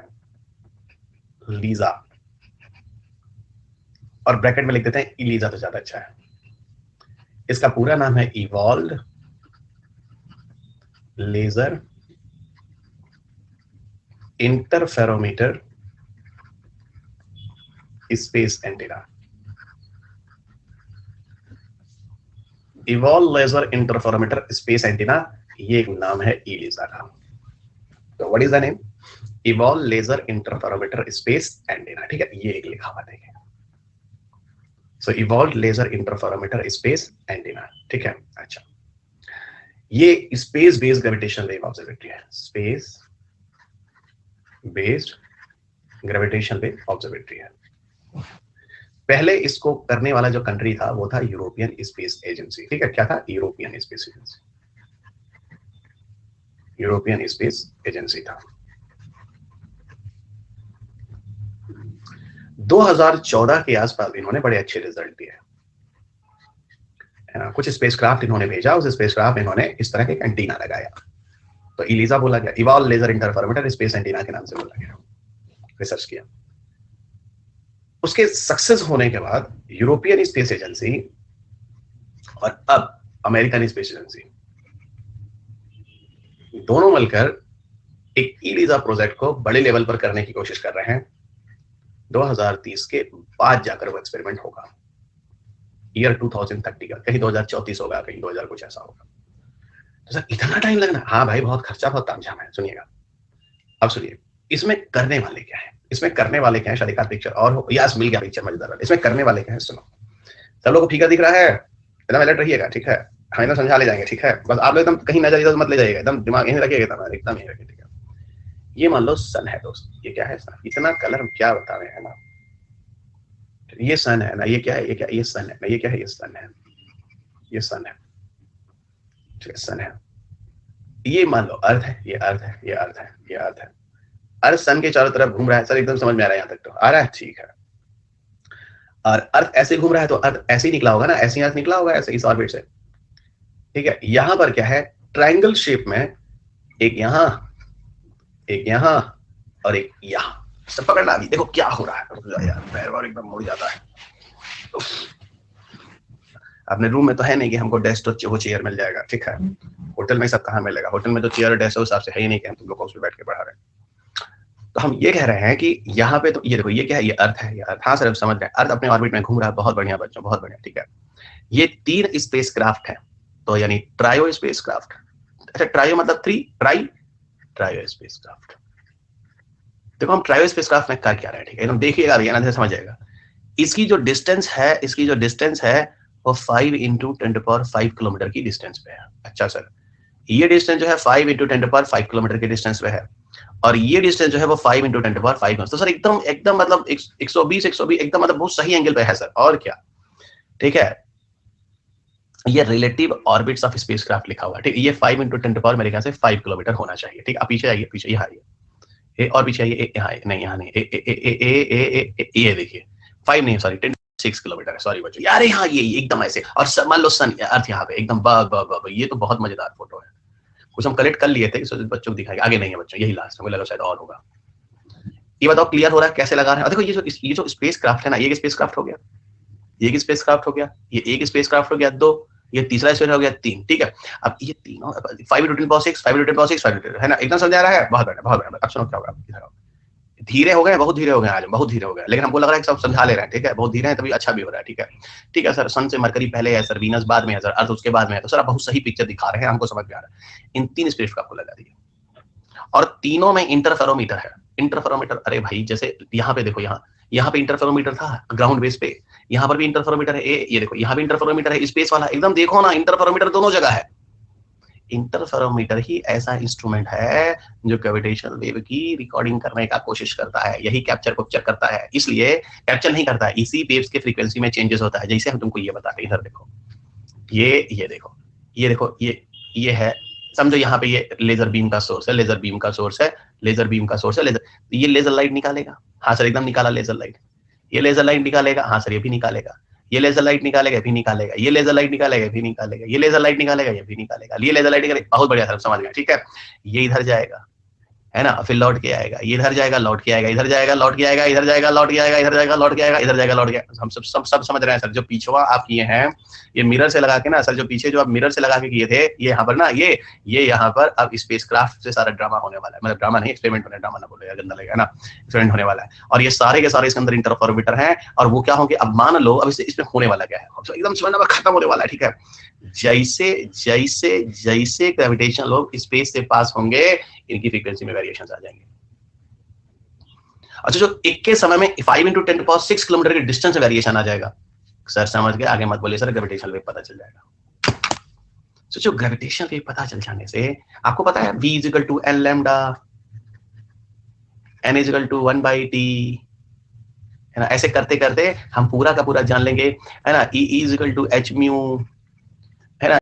लीजा, और ब्रैकेट में लिख देते हैं इलीजा तो ज्यादा अच्छा है। इसका पूरा नाम है evolved laser interferometer space antenna. Evolve laser interferometer space antenna, ये एक नाम है इलीजा का। तो what is the name, evolve laser interferometer space antenna, ठीक है। ये एक लिखा हुआ देखिए, so evolve laser interferometer space antenna, ठीक है। अच्छा ये space based gravitational wave observatory है, space based gravitational wave observatory है। पहले इसको करने वाला जो कंट्री था वो था यूरोपियन स्पेस एजेंसी, ठीक है। क्या था, European space agency, European space agency था। 2014 के आसपास इन्होंने बड़े अच्छे रिजल्ट दिए। कुछ स्पेसक्राफ्ट इन्होंने भेजा, उस स्पेसक्राफ्ट में इन्होंने इस तरह के एंटीना लगाया, तो इलीजा बोला गया, evolve laser interferometer space antenna के नाम से बोला गया। रिसर्च किया, उसके सक्सेस होने के बाद यूरोपियन स्पेस एजेंसी और अब अमेरिकन स्पेस एजेंसी दोनों मिलकर एक इलीजा प्रोजेक्ट को बड़े लेवल पर करने की कोशिश कर रहे हैं। 2030 के बाद जाकर वो एक्सपेरिमेंट होगा, ईयर 2030 का, कहीं 2034 होगा, कहीं 2000 कुछ ऐसा होगा। तो सर इतना टाइम लगना, हाँ भाई बहुत खर्चा, बहुत तामझाम है। सुनिएगा, अब सुनिए इसमें करने वाले क्या है, इसमें करने वाले क्या है, शायद एक आध पिक्चर और हो, यस मिल गया पिक्चर मजेदार वाला। इसमें करने वाले क्या है सुनो, सब लोगों को फीका दिख रहा है, एकदम अलर्ट रहिएगा, ठीक है। हम एकदम समझा ले जाएंगे, ठीक है। बस आप लोग एकदम कहीं नजर इधर मत ले जाइएगा, एकदम दिमाग यहीं रखिएगा, एकदम यहीं रखिए, ठीक है। ये मान लो सन है दोस्त, ये क्या है सन, इतना कलर क्या बता रहे हैं ना, ये सन है ना, ये क्या है, ये क्या, ये सन है ना, ये क्या है, ये सन है, ये सन है, ठीक है, सन है। ये मान लो अर्थ है, ये अर्थ है, ये अर्थ है, ये अर्थ है। अर्थ सन के चारों तरफ घूम रहा है, सर एकदम समझ में आ रहा है यहाँ तक, तो आ रहा है, ठीक है। और अर्थ ऐसे घूम रहा है तो अर्थ ऐसे ही निकला होगा ना, ऐसे ही अर्थ निकला होगा, ऐसे इस ऑर्बिट से, ठीक है। यहां पर क्या है, ट्रायंगल शेप में एक यहां, एक यहां और एक यहां, सब पकड़ना। अभी देखो क्या हो रहा है यार, पैर वार एकदम मुड़ जाता है। अपने रूम में तो है नहीं कि हमको डेस्क तो चेयर मिल जाएगा, ठीक है। होटल में सब कहाँ मिलेगा, होटल में तो चेयर और डेस्क उस हिसाब से है ही नहीं कि हम तुम लोग को उस पर बैठ के पढ़ा रहे हैं। तो हम ये कह रहे हैं कि यहाँ पे तो ये देखो, ये क्या है, ये अर्थ है, ये अर्थ, हाँ सर अब समझ गए, अर्थ अपने ऑर्बिट में घूम रहा है, बहुत बढ़िया बच्चों, बहुत बढ़िया, ठीक है। ये 3 स्पेसक्राफ्ट है, तो यानी ट्रायो स्पेसक्राफ्ट। अच्छा ट्रायो मतलब 3, ट्रायो स्पेसक्राफ्ट। देखो हम ट्रायो स्पेसक्राफ्ट में कर क्या रहे हैं, ठीक है, एकदम देखिएगा भैया ना, समझ जाएगा। इसकी जो डिस्टेंस है, इसकी जो डिस्टेंस है वो 5 × 10⁵ किलोमीटर की डिस्टेंस पे है। अच्छा सर, ये डिस्टेंस जो है 5 × 10⁵ किलोमीटर के डिस्टेंस पे है, और ये डिस्टेंस जो है वो 5 × 10⁵ तो सर एकदम एकदम मतलब 120 एकदम मतलब बहुत सही एंगल पे है सर, और क्या, ठीक है। ये रिलेटिव ऑर्बिट्स ऑफ स्पेसक्राफ्ट लिखा हुआ है, ठीक है। ये 5 × 10⁻, मेरे ख्याल से 5 किलोमीटर होना चाहिए, ठीक है। अब पीछे आइए, पीछे यहाँ आइए, ए और पीछे आइए, यहाँ नहीं, यहाँ नहीं, ये देखिए 5 नहीं, सॉरी 6 किलोमीटर है, सॉरी बच्चों यार, यहाँ ये एकदम ऐसे, और मान लो सन अर्थ यहाँ पे एकदम, ये तो बहुत मजेदार फोटो है। कुछ हम कलेक्ट कर लिए थे, बच्चों को दिखाएंगे, आगे नहीं है बच्चों, यही लास्ट है, मुझे लगा शायद और होगा। ये बताओ क्लियर हो रहा है कैसे लगा रहे हैं? देखो ये जो स्पेस क्राफ्ट है ना, ये स्पेस क्राफ्ट हो गया, ये स्पेस क्राफ्ट हो गया, ये एक स्पेस क्राफ्ट हो गया, 2, ये तीसरा स्पेस हो गया 3, ठीक है। अब ये तीनों 5 × 10⁶, 5 × 10⁶, है ना, एकदम समझ आ रहा है, बहुत बढ़िया, बहुत बढ़िया। अब सुनो क्या होगा, इधर आओ, धीरे हो गए, बहुत धीरे हो गए आज, बहुत धीरे हो गए, लेकिन हमको लग रहा है कि सब समझा ले रहे हैं, ठीक है, बहुत धीरे हैं तभी अच्छा भी हो रहा है, ठीक है, ठीक है सर। सन से मरकरी पहले है सर, वीनस बाद में है सर, अर्थ उसके बाद में है, तो सर आप बहुत सही पिक्चर दिखा रहे हैं, हमको समझ में आ रहा है। इन 3 स्पेस को आपको लगा दिए, और तीनों में इंटरफेरोमीटर है। इंटरफेरोमीटर, अरे भाई जैसे यहाँ पे देखो, यहाँ पे इंटरफेरोमीटर था ग्राउंड बेस पे, यहाँ पर भी इंटरफेरोमीटर है, ये देखो यहाँ भी इंटरफेरोमीटर है, स्पेस वाला, एकदम देखो ना, इंटरफेरोमीटर दोनों जगह है। इंटरफेरोमीटर ही ऐसा इंस्ट्रूमेंट है जो ग्रेविटेशनल वेव की रिकॉर्डिंग करने का कोशिश करता है, यही कैप्चर को चेक करता है, इसलिए कैप्चर नहीं करता है, इसी वेव्स के फ्रीक्वेंसी में चेंजेस होता है। जैसे हम तुमको ये बताते हैं, इधर देखो, ये देखो, ये देखो, ये है, समझो यहाँ पे ये लेजर बीम का सोर्स है, लेजर बीम का सोर्स है, लेजर बीम का सोर्स है, लेजर, ये लेजर लाइट निकालेगा, हाँ सर एकदम निकाला लेजर लाइट, ये लेजर लाइट निकालेगा, हाँ सर ये भी निकालेगा, ये लेजर लाइट निकालेगा, भी निकालेगा, ये लेजर लाइट निकालेगा, भी निकालेगा, ये लेजर लाइट निकालेगा, ये भी निकालेगा, ये लेजर लाइट निकालेगा, बहुत बढ़िया सर समझ गया, ठीक है। ये इधर जाएगा, है ना, फिर लौट के आएगा, ये इधर जाएगा, लौट के आएगा, इधर जाएगा, लौट के आएगा, इधर जाएगा, लौट के आएगा, इधर जाएगा, लौट के आएगा, इधर जाएगा, लौट के, हम सब समझ रहे हैं सर। जो पीछवा आप किए हैं, ये मिरर से लगा के ना सर, जो पीछे जो आप मिरर से लगा के किए थे, ये यहाँ पर ना, ये यहाँ पर अब स्पेसक्राफ्ट से सारा ड्रामा होने वाला है, मतलब ड्रामा नहीं, एक्सपेरिमेंट होने, ड्रामा ना बोलेगा, गंदा लगेगा ना, एक्सपेरिमेंट होने वाला है। और ये सारे के सारे इसके अंदर इंटरफेरोमीटर हैं, और वो क्या होंगे, अब मान लो अब इसमें होने वाला क्या है, एकदम समझना खत्म होने वाला है, ठीक है। जैसे जैसे जैसे ग्रेविटेशन लोग स्पेस से पास होंगे, इनकी फ्रीक्वेंसी में वेरिएशंस आ जाएंगे। अच्छा, जो एक के समय में 5 × 10⁶ किलोमीटर के डिस्टेंस वेरिएशन आ जाएगा, सर समझ गए, आगे मत बोलिए सर, ग्रेविटेशनल वेव पता चल जाएगा। सोचो ग्रेविटेशनल वेव पता चल जाने से आपको पता है v = n lambda, n = 1/t, है ना, ऐसे करते करते हम पूरा का पूरा जान लेंगे, है ना, E = h μ,